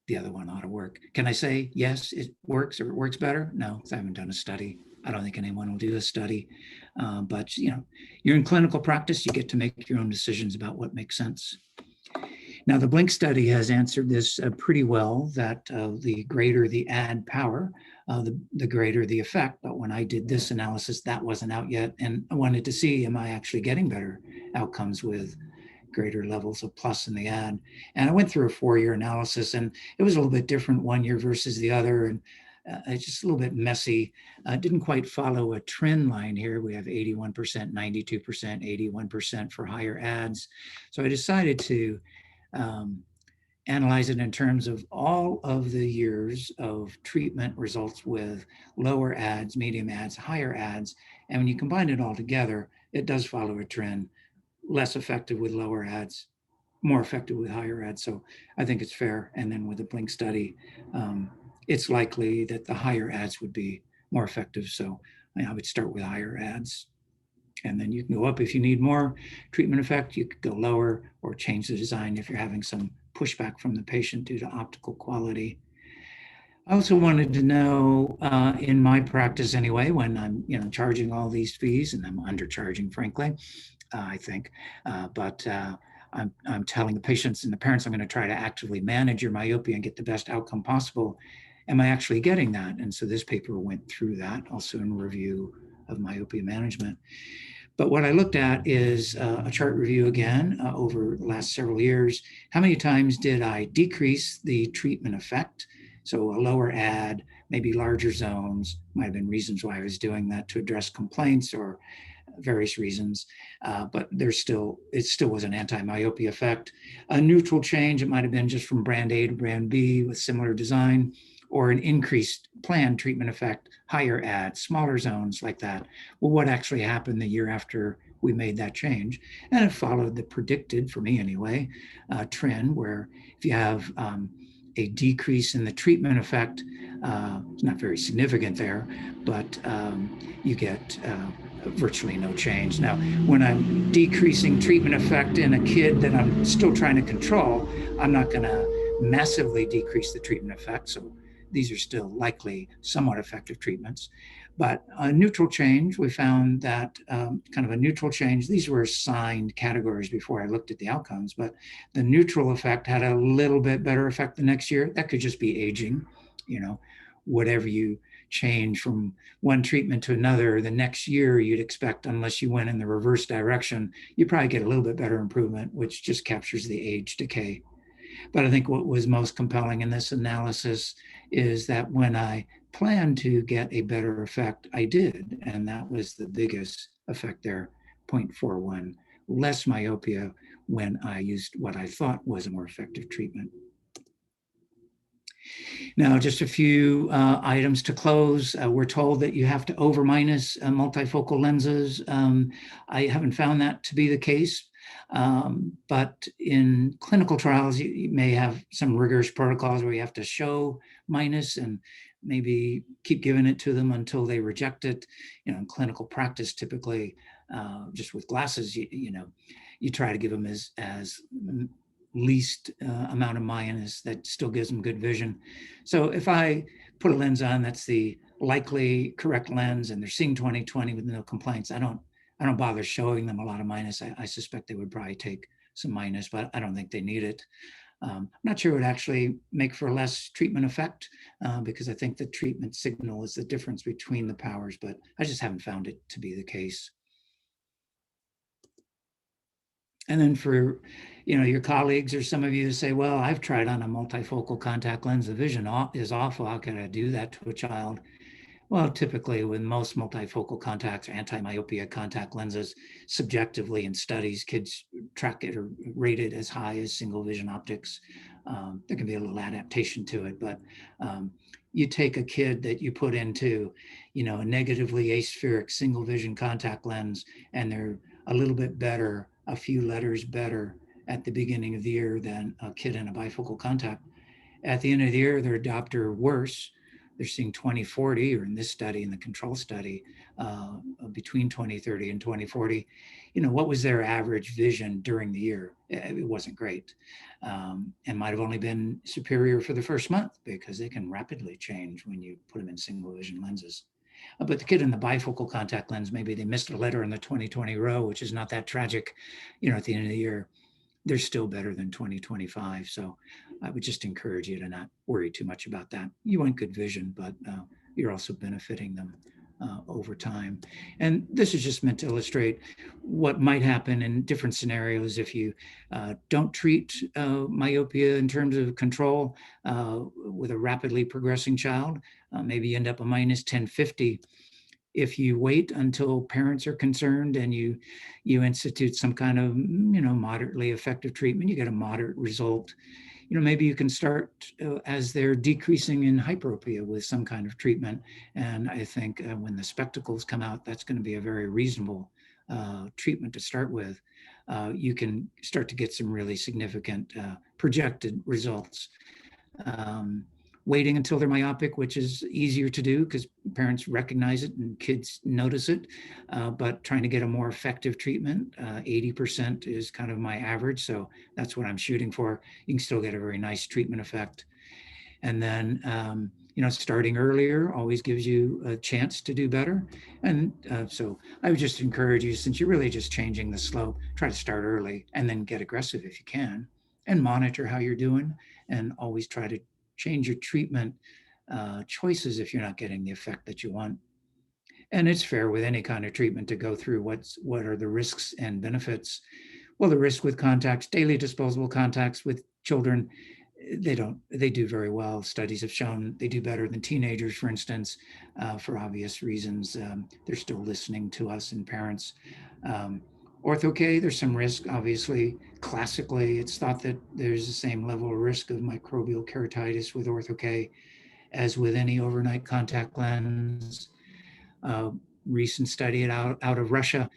the other one ought to work. Can I say yes, it works, or it works better? No, because I haven't done a study. I don't think anyone will do a study, but you're in clinical practice. You get to make your own decisions about what makes sense. Now, the Blink study has answered this pretty well, that the greater the add power, the greater the effect. But when I did this analysis, that wasn't out yet. And I wanted to see, am I actually getting better outcomes with greater levels of plus in the add? And I went through a 4-year analysis, and it was a little bit different 1 year versus the other. And it's just a little bit messy. Didn't quite follow a trend line here. We have 81%, 92%, 81% for higher adds. So I decided to analyze it in terms of all of the years of treatment results with lower adds, medium adds, higher adds. And when you combine it all together, it does follow a trend. Less effective with lower adds, more effective with higher adds. So I think it's fair. And then with the Blink study, it's likely that the higher adds would be more effective. So I would start with higher adds, and then you can go up if you need more treatment effect. You could go lower or change the design if you're having some pushback from the patient due to optical quality. I also wanted to know, in my practice anyway, when I'm charging all these fees, and I'm undercharging, frankly, I think, but I'm telling the patients and the parents I'm going to try to actively manage your myopia and get the best outcome possible. Am I actually getting that? And so this paper went through that, also in review of myopia management. But what I looked at is a chart review again over the last several years. How many times did I decrease the treatment effect? So a lower ad, maybe larger zones, might have been reasons why I was doing that to address complaints or various reasons, but it still was an anti-myopia effect. A neutral change, it might have been just from brand A to brand B with similar design, or an increased planned treatment effect, higher ads, smaller zones like that. Well, what actually happened the year after we made that change? And it followed the predicted, for me anyway, trend where if you have a decrease in the treatment effect, it's not very significant there, but you get virtually no change. Now, when I'm decreasing treatment effect in a kid that I'm still trying to control, I'm not going to massively decrease the treatment effect. So these are still likely somewhat effective treatments. But a neutral change, we found that kind of a neutral change, these were assigned categories before I looked at the outcomes, but the neutral effect had a little bit better effect the next year. That could just be aging, whatever you change from one treatment to another, the next year you'd expect, unless you went in the reverse direction, you probably get a little bit better improvement, which just captures the age decay. But I think what was most compelling in this analysis is that when I planned to get a better effect, I did. And that was the biggest effect there, 0.41, less myopia when I used what I thought was a more effective treatment. Now, just a few items to close. We're told that you have to over minus multifocal lenses. I haven't found that to be the case. But in clinical trials, you may have some rigorous protocols where you have to show minus and maybe keep giving it to them until they reject it. In clinical practice, typically, just with glasses, you try to give them as least amount of minus that still gives them good vision. So if I put a lens on that's the likely correct lens and they're seeing 20/20 with no complaints, I don't bother showing them a lot of minus. I suspect they would probably take some minus, but I don't think they need it. I'm not sure it would actually make for less treatment effect because I think the treatment signal is the difference between the powers, but I just haven't found it to be the case. And then for your colleagues or some of you who say, well, I've tried on a multifocal contact lens, the vision is awful. How can I do that to a child? Well, typically with most multifocal contacts or anti-myopia contact lenses, subjectively in studies, kids track it or rate it as high as single vision optics. There can be a little adaptation to it, but you take a kid that you put into, a negatively aspheric single vision contact lens, and they're a little bit better, a few letters better at the beginning of the year than a kid in a bifocal contact. At the end of the year, their diopter worse. They're seeing 20/40, or in this study, in the control study, between 20/30 and 20/40. What was their average vision during the year? It wasn't great, and might have only been superior for the first month because they can rapidly change when you put them in single vision lenses. But the kid in the bifocal contact lens, maybe they missed a letter in the 20/20 row, which is not that tragic, at the end of the year. They're still better than 20/25. So I would just encourage you to not worry too much about that. You want good vision, but you're also benefiting them over time. And this is just meant to illustrate what might happen in different scenarios if you don't treat myopia in terms of control with a rapidly progressing child. Maybe you end up a minus 10/50. If you wait until parents are concerned and you institute some kind of moderately effective treatment, you get a moderate result. Maybe you can start as they're decreasing in hyperopia with some kind of treatment. And I think when the spectacles come out, that's going to be a very reasonable treatment to start with. You can start to get some really significant projected results. Waiting until they're myopic, which is easier to do because parents recognize it and kids notice it, but trying to get a more effective treatment, 80% is kind of my average. So that's what I'm shooting for. You can still get a very nice treatment effect. And then, starting earlier always gives you a chance to do better. And so I would just encourage you, since you're really just changing the slope, try to start early and then get aggressive if you can, and monitor how you're doing, and always try to change your treatment choices if you're not getting the effect that you want. And it's fair with any kind of treatment to go through what are the risks and benefits. Well, the risk with contacts, daily disposable contacts with children, they do very well. Studies have shown they do better than teenagers, for instance, for obvious reasons. They're still listening to us and parents. Ortho-K, there's some risk, obviously. Classically, it's thought that there's the same level of risk of microbial keratitis with Ortho-K as with any overnight contact lens. Recent study out of Russia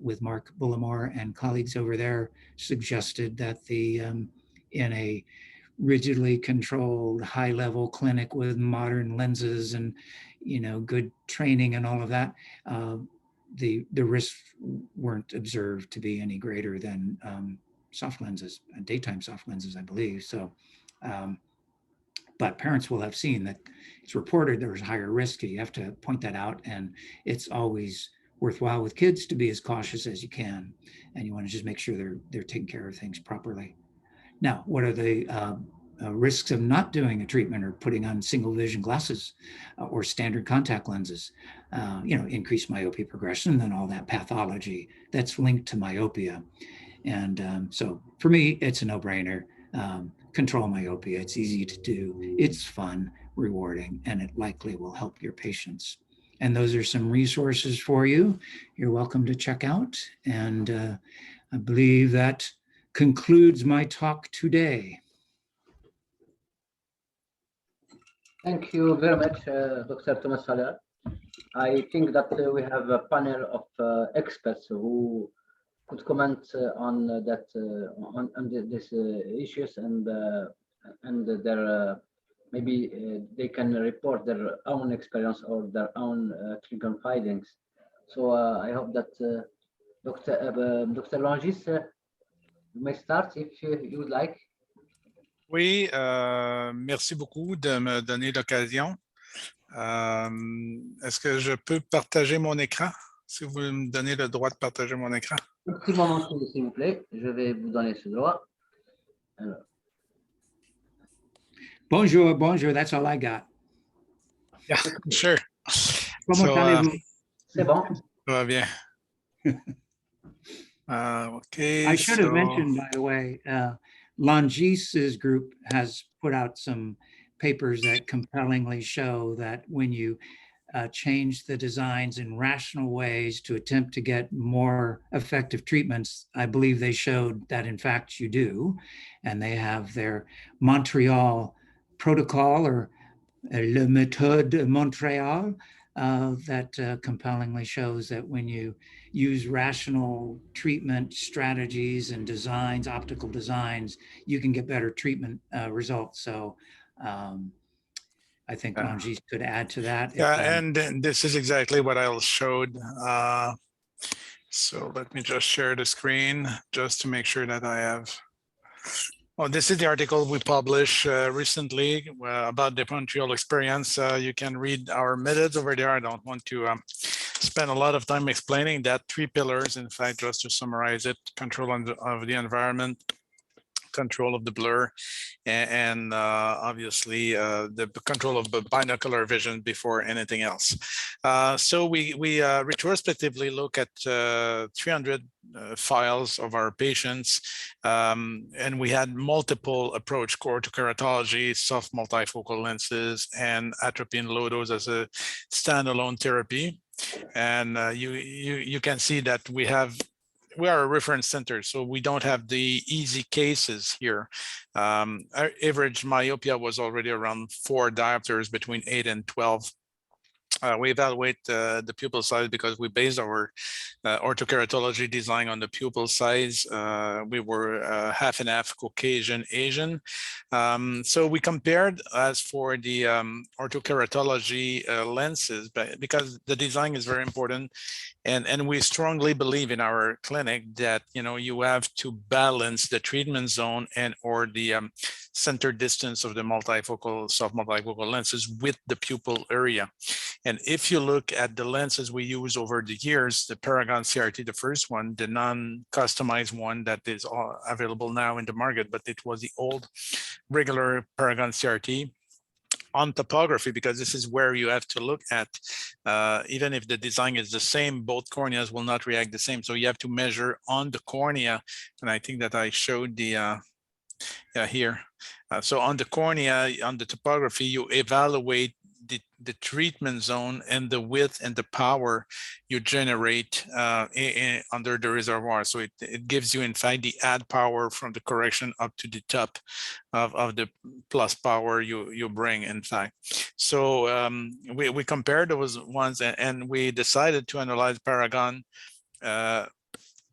with Mark Bullimore and colleagues over there suggested that in a rigidly controlled high-level clinic with modern lenses and good training and all of that, the risks weren't observed to be any greater than soft lenses, daytime soft lenses, I believe. So, but parents will have seen that it's reported there's higher risk. You have to point that out, and it's always worthwhile with kids to be as cautious as you can, and you want to just make sure they're taking care of things properly. Now, what are the risks of not doing a treatment or putting on single vision glasses or standard contact lenses? Increased myopia progression and all that pathology that's linked to myopia. And so for me, it's a no-brainer. Control myopia. It's easy to do. It's fun, rewarding, and it likely will help your patients. And those are some resources for you. You're welcome to check out. And I believe that concludes my talk today. Thank you very much, Dr. Thomas Haller. I think that we have a panel of experts who could comment on that on these issues, and their maybe they can report their own experience or their own clinical findings. So I hope that Dr. Langis, you may start if you would like. Oui, merci beaucoup de me donner l'occasion. Est-ce que je peux partager mon écran? Si vous me donnez le droit de partager mon écran. Un petit moment, s'il vous plaît. Je vais vous donner ce droit. Alors. Bonjour, that's all I got. Yeah, sure. Comment allez-vous? C'est bon. Ça va bien. Okay. I should have mentioned, by the way, Langis's group has put out some papers that compellingly show that when you change the designs in rational ways to attempt to get more effective treatments, I believe they showed that in fact you do. And they have their Montreal protocol, or Le Méthode Montréal, that compellingly shows that when you use rational treatment strategies and designs, optical designs, you can get better treatment results. So I think Langis could add to that. And this is exactly what I showed. So let me just share the screen just to make sure that I have. Oh, this is the article we published recently about the Montreal experience. You can read our methods over there. I don't want to spend a lot of time explaining that. 3 pillars, in fact, just to summarize it: control of the environment, control of the blur, and obviously the control of the binocular vision before anything else. So we retrospectively look at 300 files of our patients, and we had multiple approach: keratokeratology, soft multifocal lenses, and atropine low dose as a standalone therapy. And you can see that we are a reference center, so we don't have the easy cases here. Our average myopia was already around 4 diopters, between 8 and 12. We evaluate the pupil size because we based our orthokeratology design on the pupil size. We were half and half Caucasian Asian. So we compared as for the orthokeratology lenses, because the design is very important. And we strongly believe in our clinic that, you have to balance the treatment zone and or the center distance of the soft multifocal lenses with the pupil area. And if you look at the lenses we use over the years, the Paragon CRT, the first one, the non-customized one that is available now in the market, but it was the old regular Paragon CRT. on topography, because this is where you have to look at, even if the design is the same, both corneas will not react the same. So you have to measure on the cornea. And I think that I showed the, here. So on the cornea, on the topography, you evaluate the treatment zone and the width and the power you generate under the reservoir. So it gives you, in fact, the add power from the correction up to the top of the plus power you bring, in fact. So we compared those ones, and we decided to analyze Paragon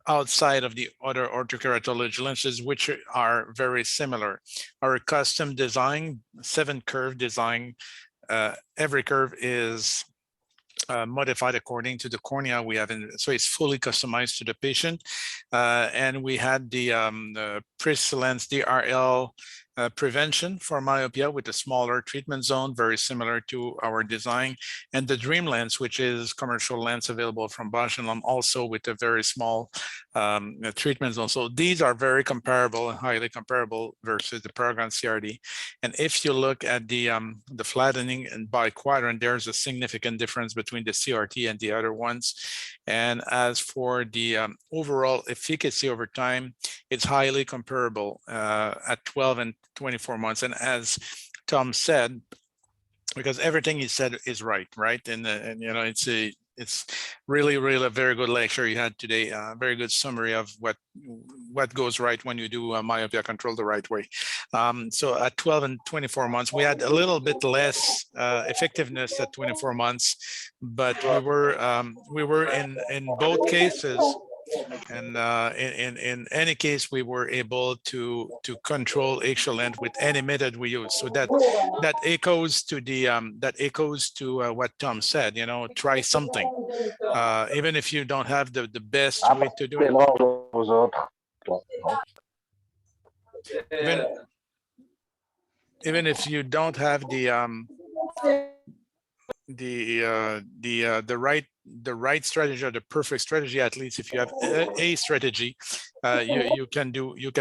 outside of the other orthokeratology lenses, which are very similar. Our custom design, 7-curve design, every curve is modified according to the cornea we have in, so it's fully customized to the patient. And we had the Pre-Lens DRL prevention for myopia with a smaller treatment zone, very similar to our design, and the Dream Lens, which is commercial lens available from Bausch & Lomb, also with a very small treatment zone. So these are very comparable and highly comparable versus the Paragon CRD. And if you look at the flattening and by quadrant, there's a significant difference between the CRT and the other ones. And as for the overall efficacy over time, it's highly comparable at 12 and 24 months. And as Tom said, because everything he said is right? And you know, it's really a very good lecture you had today. Very good summary of what goes right when you do myopia control the right way. So at 12 and 24 months, we had a little bit less effectiveness at 24 months, but we were in both cases. And in any case, we were able to control axial length with any method we use. So that echoes to what Tom said. You know, try something, even if you don't have the best way to do it. Even if you don't have the right strategy or the perfect strategy, at least if you have a strategy, you can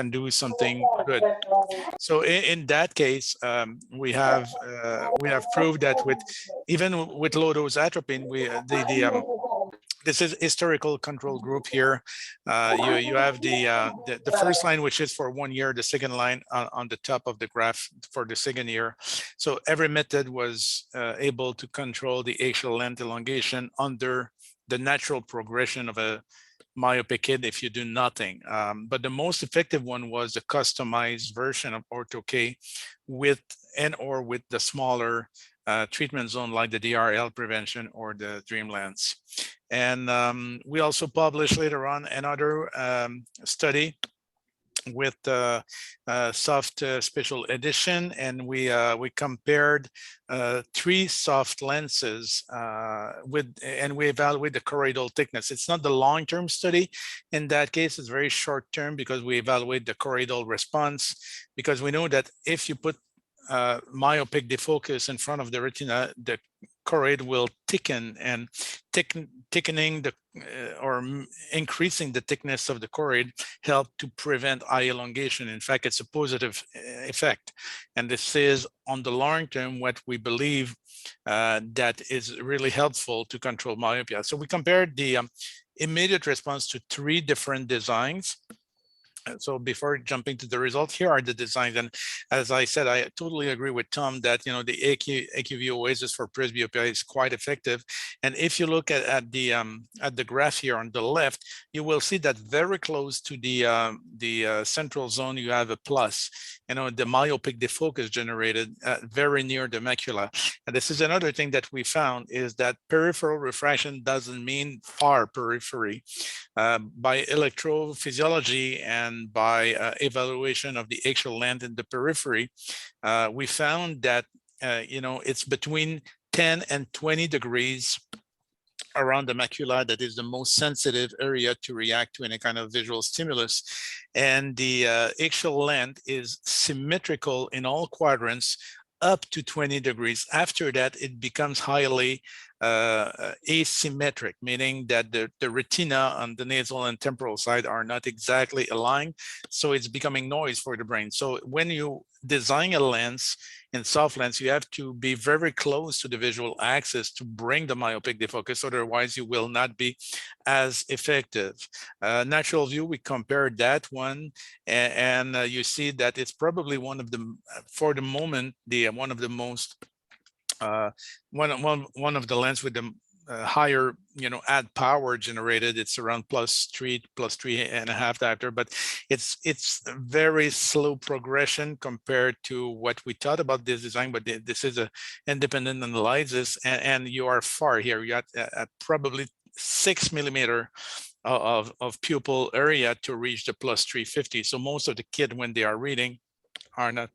do something good. So in that case, we have proved that even with low dose atropine, this is historical control group here. You have the first line, which is for 1 year, the second line on the top of the graph for the second year. So every method was able to control the axial length elongation under the natural progression of a myopic kid if you do nothing. But the most effective one was the customized version of Ortho-K with the smaller treatment zone like the DRL prevention or the Dream Lens. And we also published later on another study with soft special edition, and we compared 3 soft lenses and we evaluate the choroidal thickness. It's not the long-term study. In that case, it's very short-term because we evaluate the choroidal response, because we know that if you put myopic defocus in front of the retina, the choroid will thicken, and thickening or increasing the thickness of the choroid help to prevent eye elongation. In fact, it's a positive effect, and this is on the long term what we believe that is really helpful to control myopia. So we compared the immediate response to 3 different designs. So before jumping to the results, here are the designs. And as I said, I totally agree with Tom that, you know, the AQV Oasis for presbyopia is quite effective. And if you look at the graph here on the left, you will see that very close to the central zone, you have a plus. You know, the myopic defocus generated very near the macula. And this is another thing that we found, is that peripheral refraction doesn't mean far periphery. By electrophysiology and by evaluation of the axial length in the periphery, we found that you know, it's between 10 and 20 degrees around the macula that is the most sensitive area to react to any kind of visual stimulus. And the axial length is symmetrical in all quadrants up to 20 degrees. After that, it becomes highly asymmetric, meaning that the retina on the nasal and temporal side are not exactly aligned. So it's becoming noise for the brain. So when you design a lens in soft lens, you have to be very close to the visual axis to bring the myopic defocus. Otherwise, you will not be as effective. Natural view, we compared that one, and you see that it's probably one of the, for the moment, one of the most one of the lens with the higher, add power generated. It's around +3, +3.5 diopter, but it's a very slow progression compared to what we thought about this design. But this is a independent analysis, and you are far here. You're at probably 6 millimeter of pupil area to reach the +350. So most of the kids, when they are reading, are not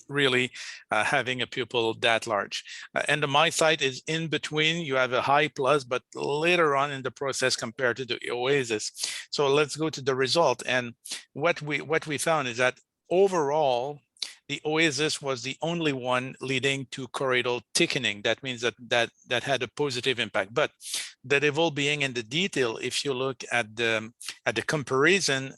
really having a pupil that large. And the my site is in between. You have a high plus, but later on in the process compared to the Oasis. So let's go to the result. And what we found is that overall, the Oasis was the only one leading to choroidal thickening. That means that had a positive impact. But the devil being in the detail, if you look at the comparison,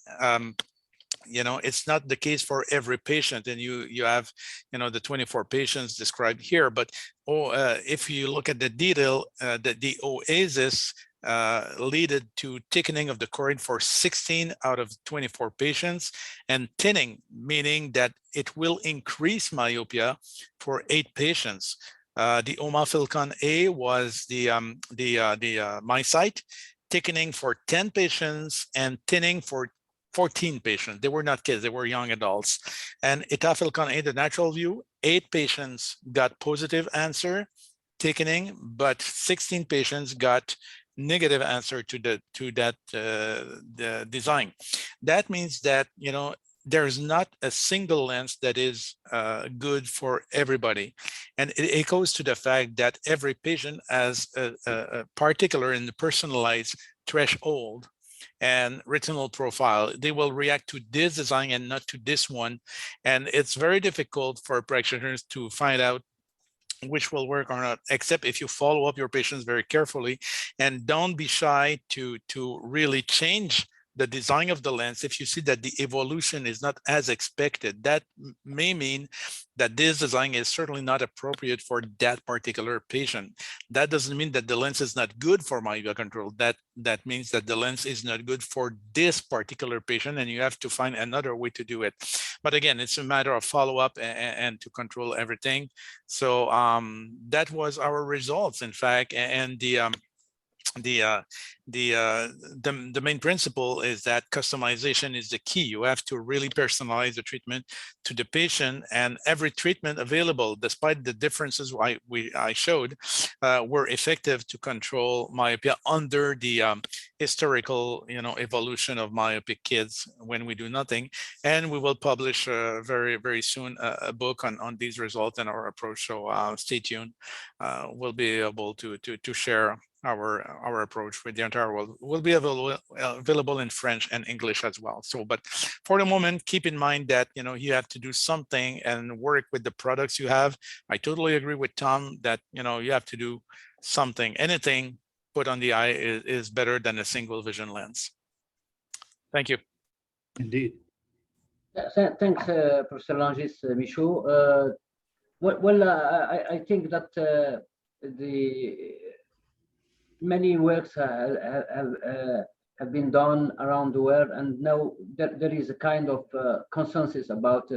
it's not the case for every patient, and you have the 24 patients described here. But if you look at the detail, the Oasis led to thickening of the choroid for 16 out of 24 patients, and thinning, meaning that it will increase myopia for 8 patients. The Omafilcon A was the MySight, thickening for 10 patients and thinning for 14 patients. They were not kids, they were young adults. And Etafilcon A, the natural view, 8 patients got positive answer, thickening, but 16 patients got negative answer to that the design. That means that there's not a single lens that is good for everybody. And it goes to the fact that every patient has a particular and personalized threshold and retinal profile. They will react to this design and not to this one. And it's very difficult for practitioners to find out which will work or not, except if you follow up your patients very carefully, and don't be shy to really change the design of the lens. If you see that the evolution is not as expected, that may mean that this design is certainly not appropriate for that particular patient. That doesn't mean that the lens is not good for myopia control. That means that the lens is not good for this particular patient, and you have to find another way to do it. But again, it's a matter of follow-up and to control everything. So that was our results, in fact, and the main principle is that customization is the key. You have to really personalize the treatment to the patient, and every treatment available, despite the differences I showed, were effective to control myopia under the historical evolution of myopic kids when we do nothing. And we will publish very, very soon a book on these results and our approach. So stay tuned. We'll be able to share our approach with the entire world. Will be available in French and English as well. So, but for the moment, keep in mind that you have to do something and work with the products you have. I totally agree with Tom that you have to do something. Anything put on the eye is better than a single vision lens. Thank you. Indeed. Thanks, Professor Langis Michaud. I think that the many works have been done around the world, and now there is a kind of consensus about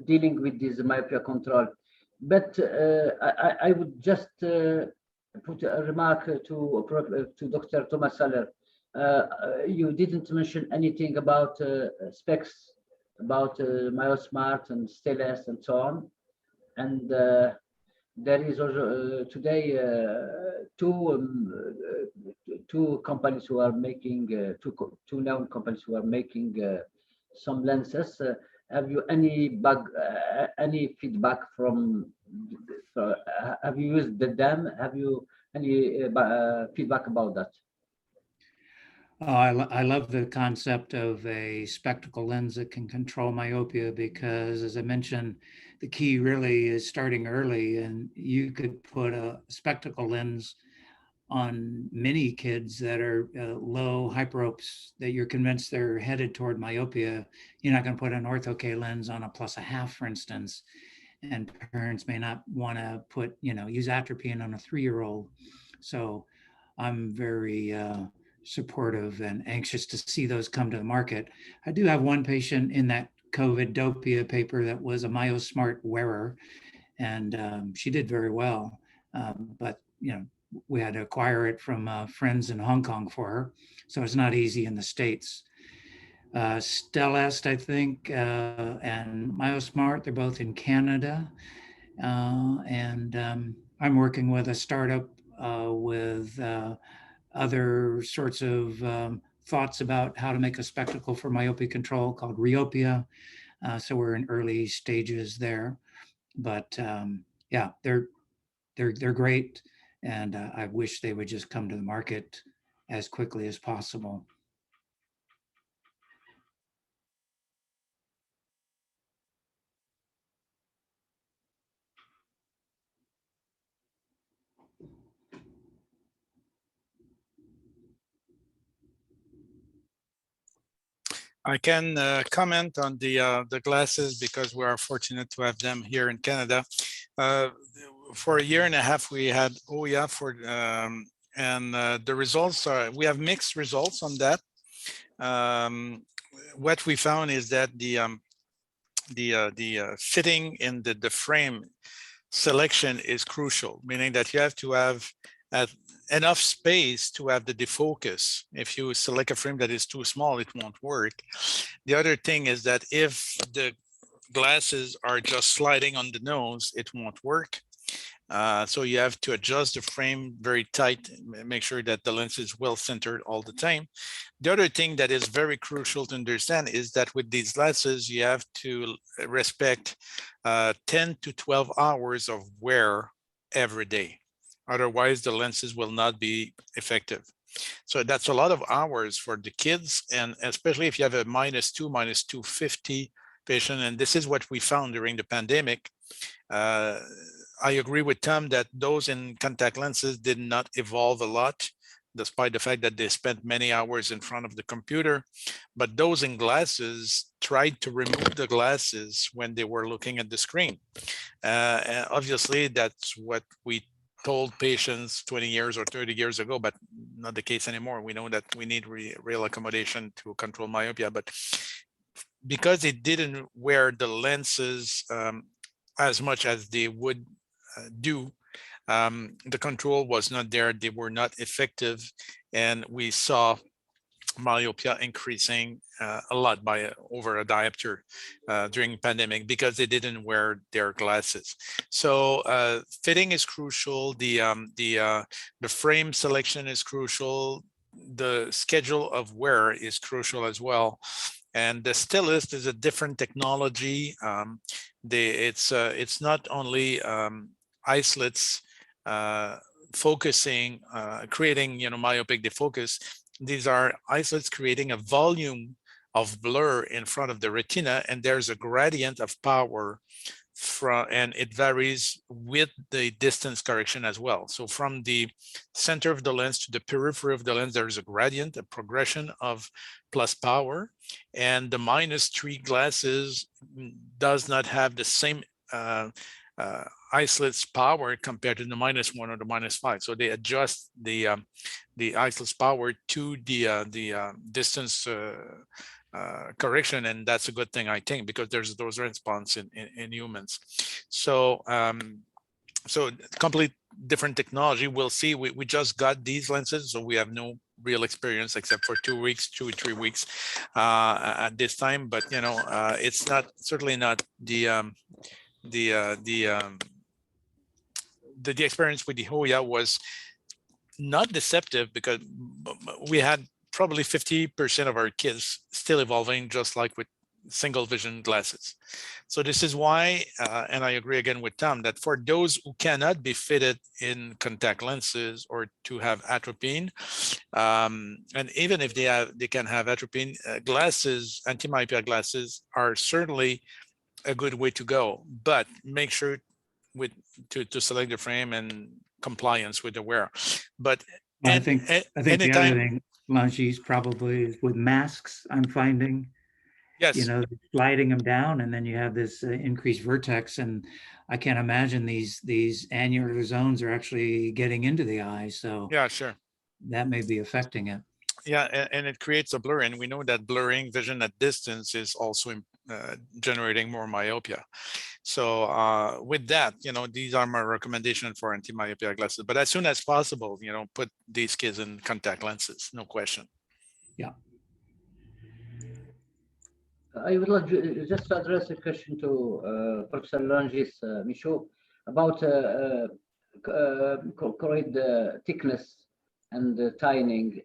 dealing with this myopia control. But I would just put a remark to Dr. Thomas Saller. You didn't mention anything about specs, about MyoSmart and Stellest and so on. And there is also today two companies who are making two known companies who are making some lenses. Have you any feedback from? Have you used them? Have you any feedback about that? I love the concept of a spectacle lens that can control myopia because, as I mentioned, the key really is starting early, and you could put a spectacle lens on many kids that are low hyperopes that you're convinced they're headed toward myopia. You're not going to put an ortho-K lens on a +1/2, for instance, and parents may not want to put, use atropine on a 3-year-old. So I'm very supportive and anxious to see those come to the market. I do have one patient in that Covidopia paper that was a MyoSmart wearer, and she did very well. But we had to acquire it from friends in Hong Kong for her, so it's not easy in the States. Stellest, I think, and MyoSmart, they're both in Canada, and I'm working with a startup with other sorts of thoughts about how to make a spectacle for myopia control called Myopia. So we're in early stages there, but yeah, they're great, and I wish they would just come to the market as quickly as possible. I can comment on the glasses because we are fortunate to have them here in Canada. For 1.5 years, we had OIA and the results are, we have mixed results on that. What we found is that the fitting in the frame selection is crucial, meaning that you have to have enough space to have the defocus. If you select a frame that is too small, it won't work. The other thing is that if the glasses are just sliding on the nose, it won't work. So you have to adjust the frame very tight, make sure that the lens is well centered all the time. The other thing that is very crucial to understand is that with these glasses, you have to respect 10 to 12 hours of wear every day. Otherwise, the lenses will not be effective. So that's a lot of hours for the kids, and especially if you have a -2, -250 patient, and this is what we found during the pandemic. I agree with Tom that those in contact lenses did not evolve a lot, despite the fact that they spent many hours in front of the computer. But those in glasses tried to remove the glasses when they were looking at the screen. And obviously, that's what we told patients 20 years or 30 years ago, but not the case anymore. We know that we need real accommodation to control myopia, but because they didn't wear the lenses as much as they would do, the control was not there. They were not effective, and we saw myopia increasing a lot by over a diopter during pandemic because they didn't wear their glasses. So fitting is crucial. The frame selection is crucial. The schedule of wear is crucial as well. And the stylist is a different technology. It's not only isolates focusing, creating myopic defocus. These are isolates creating a volume of blur in front of the retina, and there's a gradient of power and it varies with the distance correction as well. So from the center of the lens to the periphery of the lens, there's a gradient, a progression of plus power, and the -3 glasses does not have the same isolates power compared to the -1 or the -5. So they adjust the isolates power to the distance correction, and that's a good thing, I think, because there's those response in humans. So so complete different technology. We'll see. We just got these lenses, so we have no real experience except for 2 weeks, 2 or 3 weeks at this time. But it's not certainly not the experience with the Hoya was not deceptive because we had probably 50% of our kids still evolving just like with single vision glasses. So this is why, and I agree again with Tom, that for those who cannot be fitted in contact lenses or to have atropine, and even if they can have atropine, glasses, anti-myopia glasses are certainly a good way to go, but make sure to select the frame and compliance with the wear. But I think the other anytime, thing, Langis, probably is with masks, I'm finding, yes, sliding them down, and then you have this increased vertex, and I can't imagine these annular zones are actually getting into the eye, so yeah, sure. that may be affecting it. Yeah, and it creates a blur, and we know that blurring vision at distance is also generating more myopia. So with that, these are my recommendations for anti-myopia glasses. But as soon as possible, put these kids in contact lenses, no question. Yeah. I would like just to address a question to Professor Langis Michaud about choroid thickness and tining,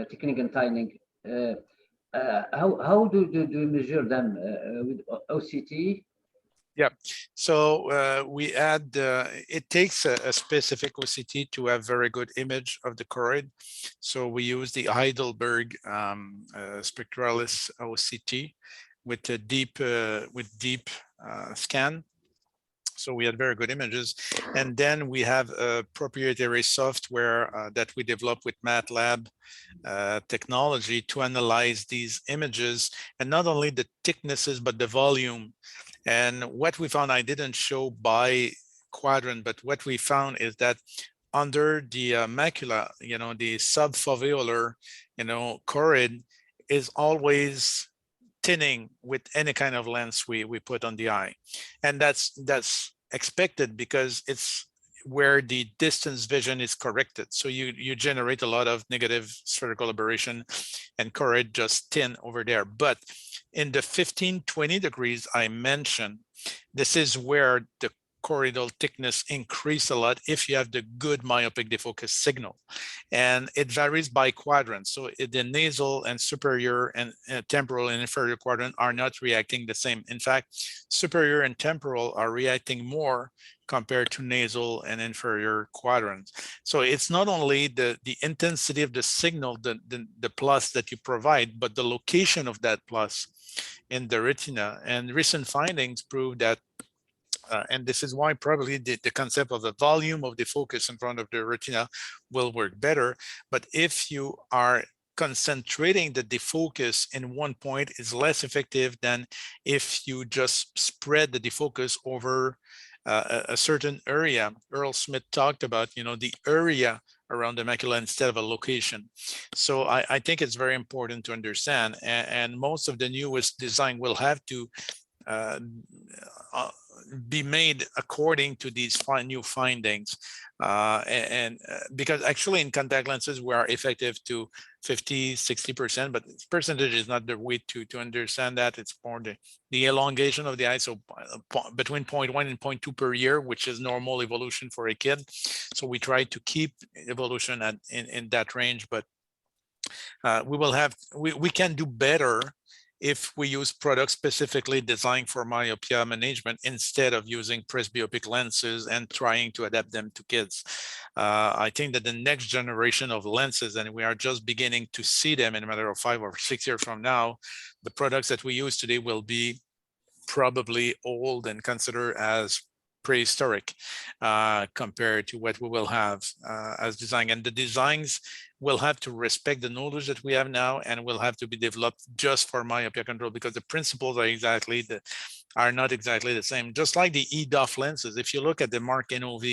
technique and tining. How do you measure them with OCT? Yeah, so we add, it takes a specific OCT to have very good image of the choroid. So we use the Heidelberg Spectralis OCT with a deep scan. So we had very good images. And then we have a proprietary software that we developed with MATLAB technology to analyze these images, and not only the thicknesses, but the volume. And what we found, I didn't show by quadrant, but what we found is that under the macula, the subfoveolar, choroid is always thinning with any kind of lens we put on the eye. And that's expected because it's where the distance vision is corrected. So you generate a lot of negative spherical aberration and choroid just thin over there. But in the 15-20 degrees I mentioned, this is where the choroidal thickness increase a lot if you have the good myopic defocus signal. And it varies by quadrant. So the nasal and superior and temporal and inferior quadrant are not reacting the same. In fact, superior and temporal are reacting more compared to nasal and inferior quadrants. So it's not only the intensity of the signal, the plus that you provide, but the location of that plus in the retina. And recent findings prove that and this is why probably the concept of the volume of the focus in front of the retina will work better. But if you are concentrating the defocus in one point, is less effective than if you just spread the defocus over a certain area. Earl Smith talked about, the area around the macula instead of a location. So I think it's very important to understand, and most of the newest design will have to be made according to these new findings. Because actually in contact lenses, we are effective to 50-60%, but percentage is not the way to understand that. It's more the elongation of the eye, so between 0.1 and 0.2 per year, which is normal evolution for a kid. So we try to keep evolution in that range, but we can do better if we use products specifically designed for myopia management instead of using presbyopic lenses and trying to adapt them to kids. I think that the next generation of lenses, and we are just beginning to see them in a matter of 5 or 6 years from now, the products that we use today will be probably old and considered as prehistoric compared to what we will have as design. And the designs will have to respect the knowledge that we have now, and will have to be developed just for myopia control, because the principles are not exactly the same. Just like the EDOF lenses, if you look at the Mark NOV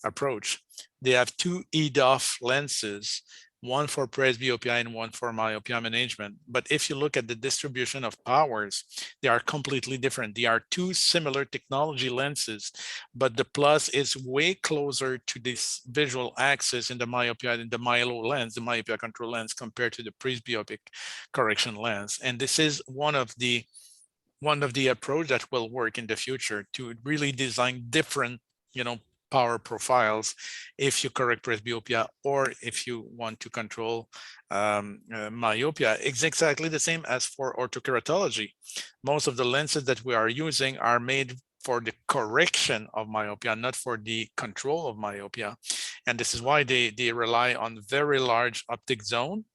approach, they have 2 EDOF lenses, one for presbyopia and one for myopia management. But if you look at the distribution of powers, they are completely different. They are 2 similar technology lenses, but the plus is way closer to this visual axis in the myopia, in the myelo lens, the myopia control lens, compared to the presbyopic correction lens. And this is one of the approach that will work in the future to really design different, power profiles if you correct presbyopia or if you want to control myopia. It's exactly the same as for orthokeratology. Most of the lenses that we are using are made for the correction of myopia, not for the control of myopia. And this is why they rely on very large optic zone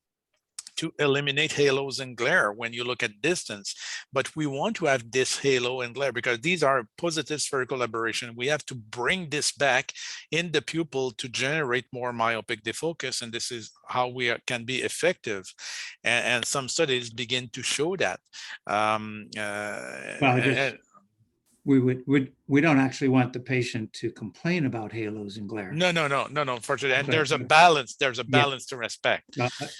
to eliminate halos and glare when you look at distance. But we want to have this halo and glare because these are positive spherical aberration. We have to bring this back in the pupil to generate more myopic defocus, and this is how we can be effective. And some studies begin to show that. Well, I guess we don't actually want the patient to complain about halos and glare. No, unfortunately. And Okay. there's a balance. There's a balance to respect.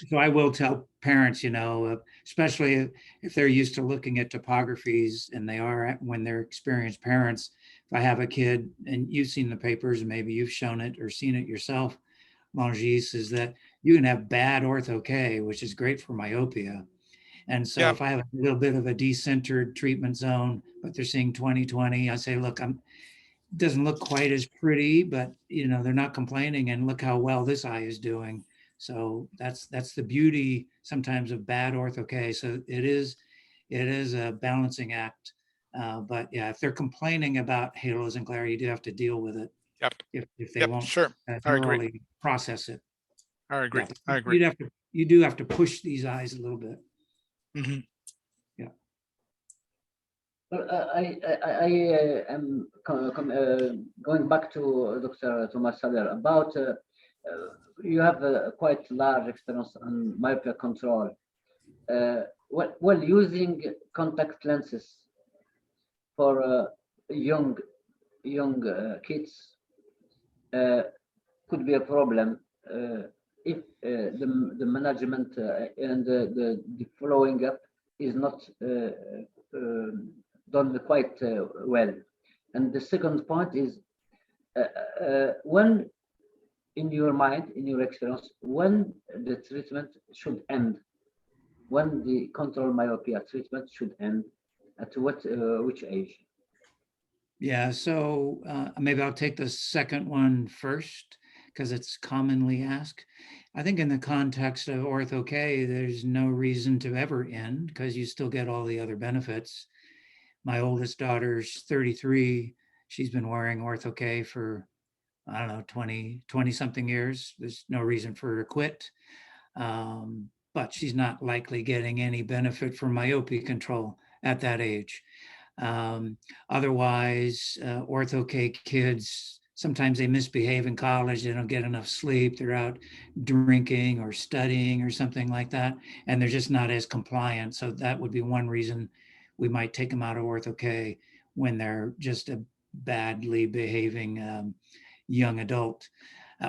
So I will tell parents, especially if they're used to looking at topographies and they are when they're experienced parents. If I have a kid, and you've seen the papers and maybe you've shown it or seen it yourself, Langis, is that you can have bad ortho-K, which is great for myopia. And so if I have a little bit of a decentered treatment zone, but they're seeing 20/20, I say, look, doesn't look quite as pretty, but they're not complaining, and look how well this eye is doing. So that's the beauty sometimes of bad ortho-K. So it is a balancing act. But yeah, if they're complaining about halos and glare, you do have to deal with it. Yep. If they won't thoroughly process it. I agree. Yeah, I agree. You do have to push these eyes a little bit. Mm-hmm. Yeah. Well, I am going back to Dr. Thomas Saller about you have a quite large experience on myopia control. Well, using contact lenses for young kids could be a problem if the management and the following up is not done quite well. And the second point is when, in your mind, in your experience, when the treatment should end, when the control myopia treatment should end, at which age? Yeah, so maybe I'll take the second one first because it's commonly asked. I think in the context of ortho-K, there's no reason to ever end because you still get all the other benefits. My oldest daughter's 33. She's been wearing ortho-K for, I don't know, 20 something years. There's no reason for her to quit. But she's not likely getting any benefit from myopia control at that age. Otherwise, ortho-K kids, sometimes they misbehave in college. They don't get enough sleep. They're out drinking or studying or something like that. And they're just not as compliant. So that would be one reason we might take them out of ortho-K when they're just a badly behaving young adult,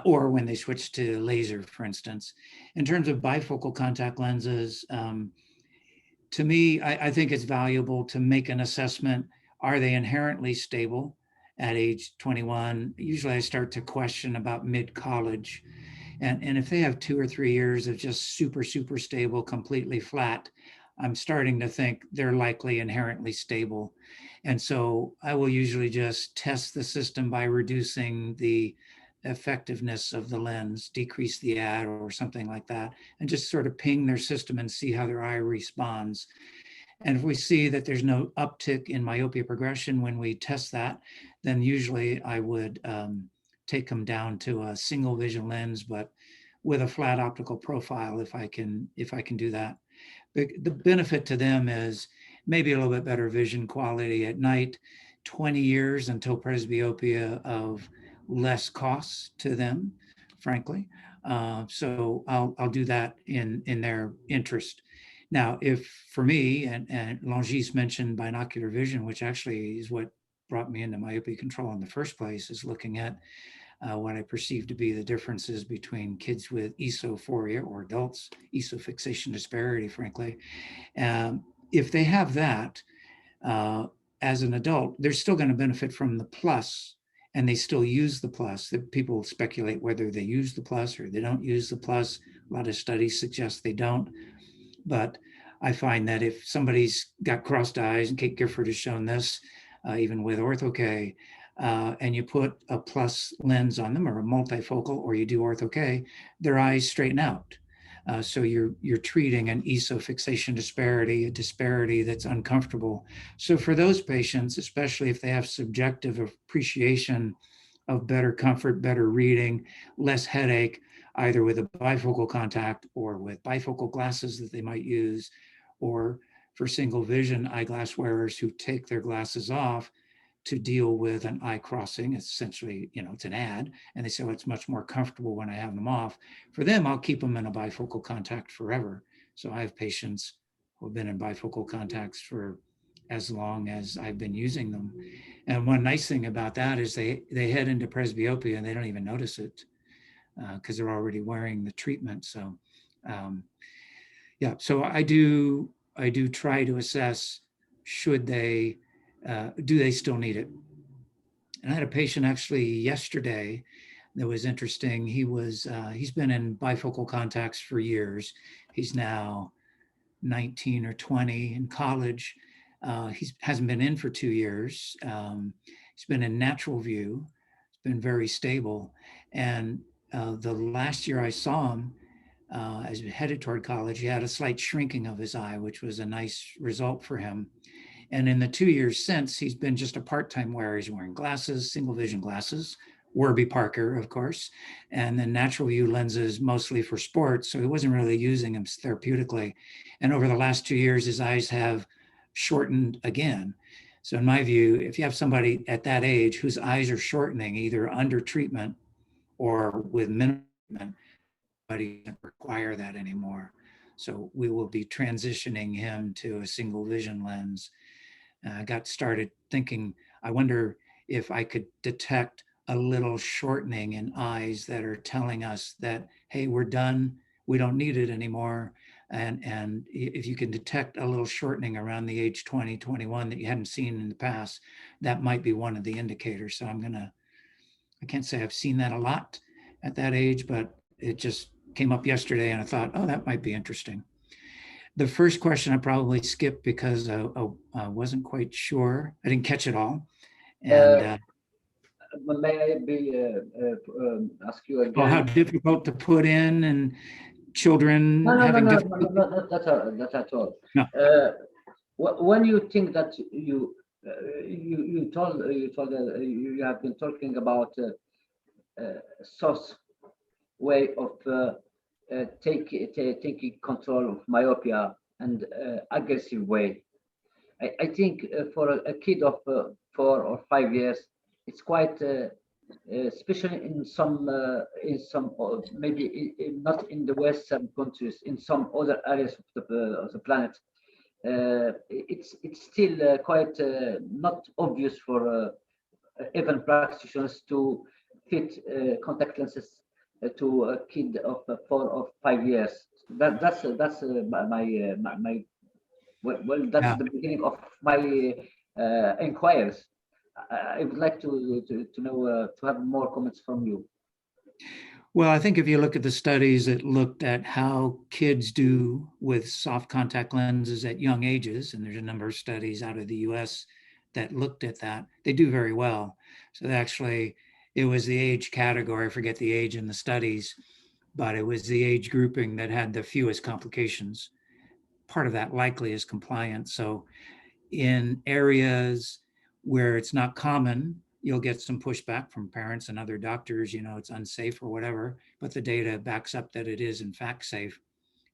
or when they switch to laser, for instance. In terms of bifocal contact lenses, to me, I think it's valuable to make an assessment. Are they inherently stable at age 21? Usually I start to question about mid-college. And if they have 2 or 3 years of just super stable, completely flat, I'm starting to think they're likely inherently stable. And so I will usually just test the system by reducing the effectiveness of the lens, decrease the ad or something like that, and just sort of ping their system and see how their eye responds. And if we see that there's no uptick in myopia progression when we test that, then usually I would take them down to a single vision lens, but with a flat optical profile if I can do that. The benefit to them is maybe a little bit better vision quality at night, 20 years until presbyopia of less costs to them, frankly. So I'll do that in their interest. Now, if for me, and Langis mentioned binocular vision, which actually is what brought me into myopia control in the first place, is looking at what I perceive to be the differences between kids with esophoria or adults, esofixation disparity, frankly. If they have that as an adult, they're still going to benefit from the plus, and they still use the plus. The people speculate whether they use the plus or they don't use the plus. A lot of studies suggest they don't. But I find that if somebody's got crossed eyes, and Kate Gifford has shown this, even with ortho-K, and you put a plus lens on them or a multifocal, or you do ortho-K, their eyes straighten out. So you're treating an esofixation disparity, a disparity that's uncomfortable. So for those patients, especially if they have subjective appreciation of better comfort, better reading, less headache, either with a bifocal contact or with bifocal glasses that they might use, or for single vision eyeglass wearers who take their glasses off to deal with an eye crossing. It's essentially, it's an ad. And they say, well, it's much more comfortable when I have them off. For them, I'll keep them in a bifocal contact forever. So I have patients who have been in bifocal contacts for as long as I've been using them. And one nice thing about that is they head into presbyopia and they don't even notice it because they're already wearing the treatment. So yeah, so I do try to assess, should they, do they still need it? And I had a patient actually yesterday that was interesting. He's been in bifocal contacts for years. He's now 19 or 20 in college. He hasn't been in for 2 years. He's been in natural view. It's been very stable. And the last year I saw him, as he headed toward college, he had a slight shrinking of his eye, which was a nice result for him. And in the 2 years since, he's been just a part-time wearer. He's wearing glasses, single vision glasses, Warby Parker, of course, and then natural view lenses mostly for sports. So he wasn't really using them therapeutically. And over the last 2 years, his eyes have shortened again. So in my view, if you have somebody at that age whose eyes are shortening, either under treatment or with minimal treatment, nobody doesn't require that anymore. So we will be transitioning him to a single vision lens. I got started thinking, I wonder if I could detect a little shortening in eyes that are telling us that, hey, we're done, we don't need it anymore. And if you can detect a little shortening around the age 20, 21 that you hadn't seen in the past, that might be one of the indicators. So I can't say I've seen that a lot at that age, but it just came up yesterday and I thought, oh, that might be interesting. The first question I probably skipped because I wasn't quite sure. I didn't catch it all. And may I ask you again? oh, how difficult to put in and children having difficulty. No, not at all. No. When you think that you have been talking about source way of taking control of myopia and aggressive way. I think for a kid of 4 or 5 years, it's quite, especially in some maybe not in the Western countries, in some other areas of the planet, it's still quite not obvious for even practitioners to fit contact lenses to a kid of 4 or 5 years. That's my well, that's Yeah. the beginning of my inquiries. I would like to know to have more comments from you. Well, I think if you look at the studies that looked at how kids do with soft contact lenses at young ages, and there's a number of studies out of the US that looked at that, they do very well. So actually, it was the age category, I forget the age in the studies, but it was the age grouping that had the fewest complications. Part of that likely is compliance. So in areas where it's not common, you'll get some pushback from parents and other doctors, it's unsafe or whatever, but the data backs up that it is in fact safe.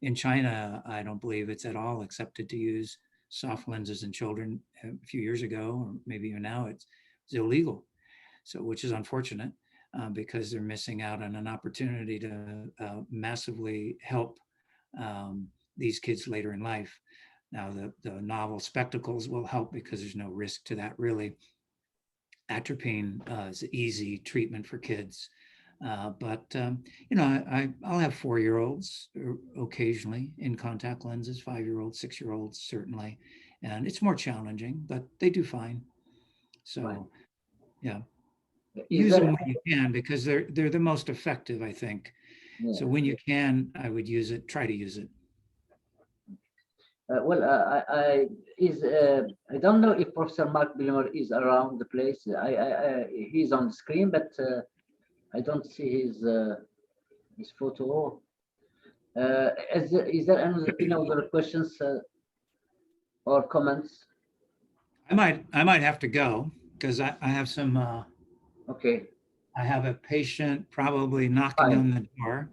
In China, I don't believe it's at all accepted to use soft lenses in children. A few years ago, or maybe even now, it's illegal. So, which is unfortunate because they're missing out on an opportunity to massively help these kids later in life. Now, the novel spectacles will help because there's no risk to that really. Atropine is an easy treatment for kids. But I'll have 4-year-olds occasionally in contact lenses, 5-year-olds, 6-year-olds, certainly. And it's more challenging, but they do fine. So, right. Yeah. Use them when you can because they're the most effective, I think. Yeah. So when you can, I would use it, try to use it. I don't know if Professor Mark Bilmer is around the place. He's on the screen, but I don't see his photo. Is there any other questions or comments? I might have to go because I have some. Okay. I have a patient probably knocking on the door.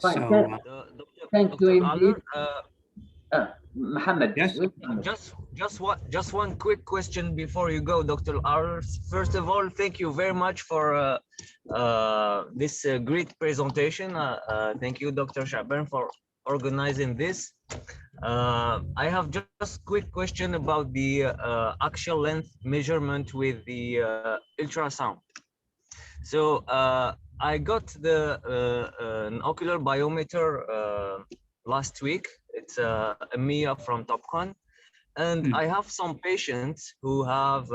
Fine. So, Thank you Dr. indeed. Aller, Mohammed. Yes. just one quick question before you go, Dr. Aller. First of all, thank you very much for this great presentation. Thank you, Dr. Shaban, for organizing this. I have just quick question about the axial length measurement with the ultrasound. So I got the an ocular biometer last week. It's a Mia from Topcon, and I have some patients who have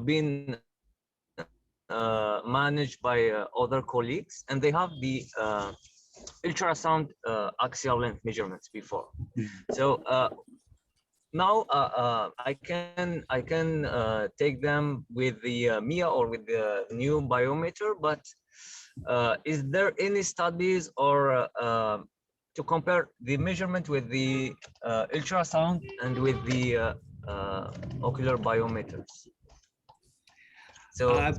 been managed by other colleagues, and they have the ultrasound axial length measurements before. So now I can take them with the Mia or with the new biometer, but is there any studies or to compare the measurement with the ultrasound and with the ocular biometers? So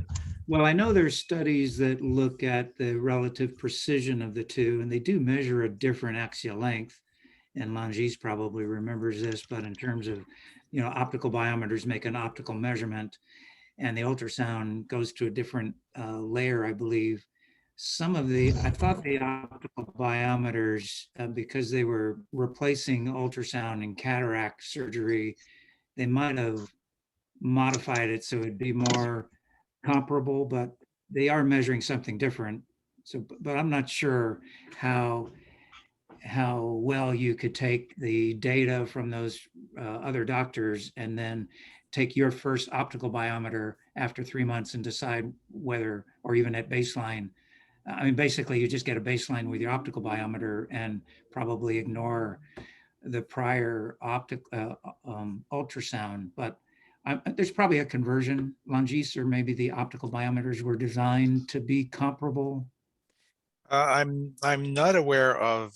well, I know there's studies that look at the relative precision of the two, and they do measure a different axial length. And Langis probably remembers this, but in terms of, optical biometers make an optical measurement, and the ultrasound goes to a different layer, I believe. I thought the optical biometers, because they were replacing ultrasound in cataract surgery, they might have modified it so it'd be more comparable, but they are measuring something different. So, but I'm not sure how well you could take the data from those other doctors and then take your first optical biometer after 3 months and decide whether, or even at baseline. I mean, basically you just get a baseline with your optical biometer and probably ignore the prior ultrasound, but there's probably a conversion, Langis, or maybe the optical biometers were designed to be comparable. I'm not aware of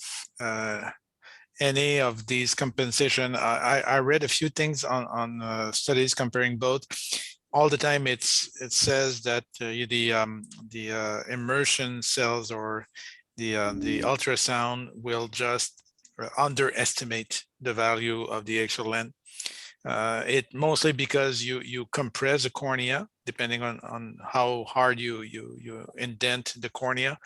any of these compensation. I read a few things on studies comparing both. All the time it says that the immersion cells or the ultrasound will just underestimate the value of the axial length. It mostly because you compress the cornea depending on how hard you indent the cornea.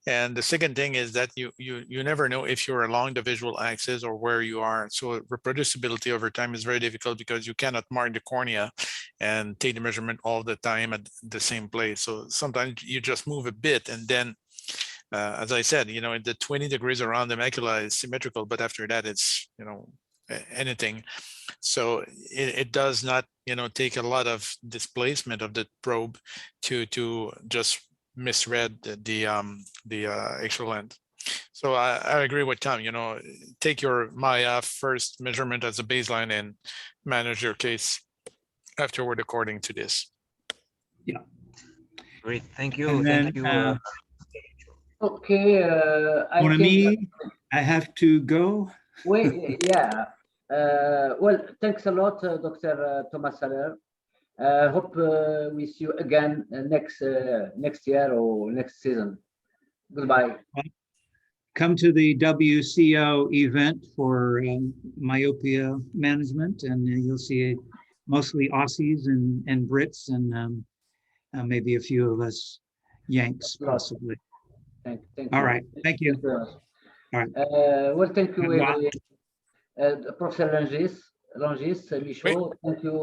And the second thing is that you never know if you're along the visual axis or where you are. So reproducibility over time is very difficult because you cannot mark the cornea and take the measurement all the time at the same place. So sometimes you just move a bit, and then as I said, the 20 degrees around the macula is symmetrical, but after that it's anything. So it does not take a lot of displacement of the probe to just misread the axial length. So I agree with Tom. Take your Maya first measurement as a baseline and manage your case afterward according to this. Yeah. Great, thank you. And then, thank you. Okay, I think I have to go. Wait, yeah. Well, thanks a lot, Dr. Thomas Aller. Hope we see you again next year or next season. Goodbye. Come to the WCO event for myopia management, and you'll see mostly Aussies and Brits, and maybe a few of us Yanks, possibly. Thank you. All right. Thank you. All right. Well, thank you, Professor Langis Michaud. Thank you,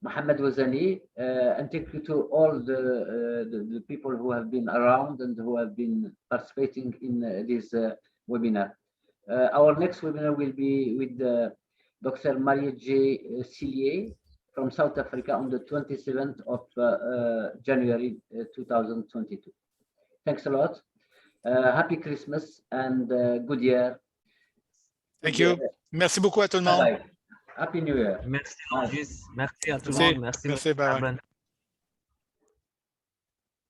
Mohammed Wazani, and thank you to all the people who have been around and who have been participating in this webinar. Our next webinar will be with Dr. Marie J. Cillier from South Africa on the 27th of January 2022. Thanks a lot. Happy Christmas and good year. Thank you. Merci beaucoup à tout le monde. Bye. Happy New Year. Merci, Langis. Merci à tout le monde. Merci, bye.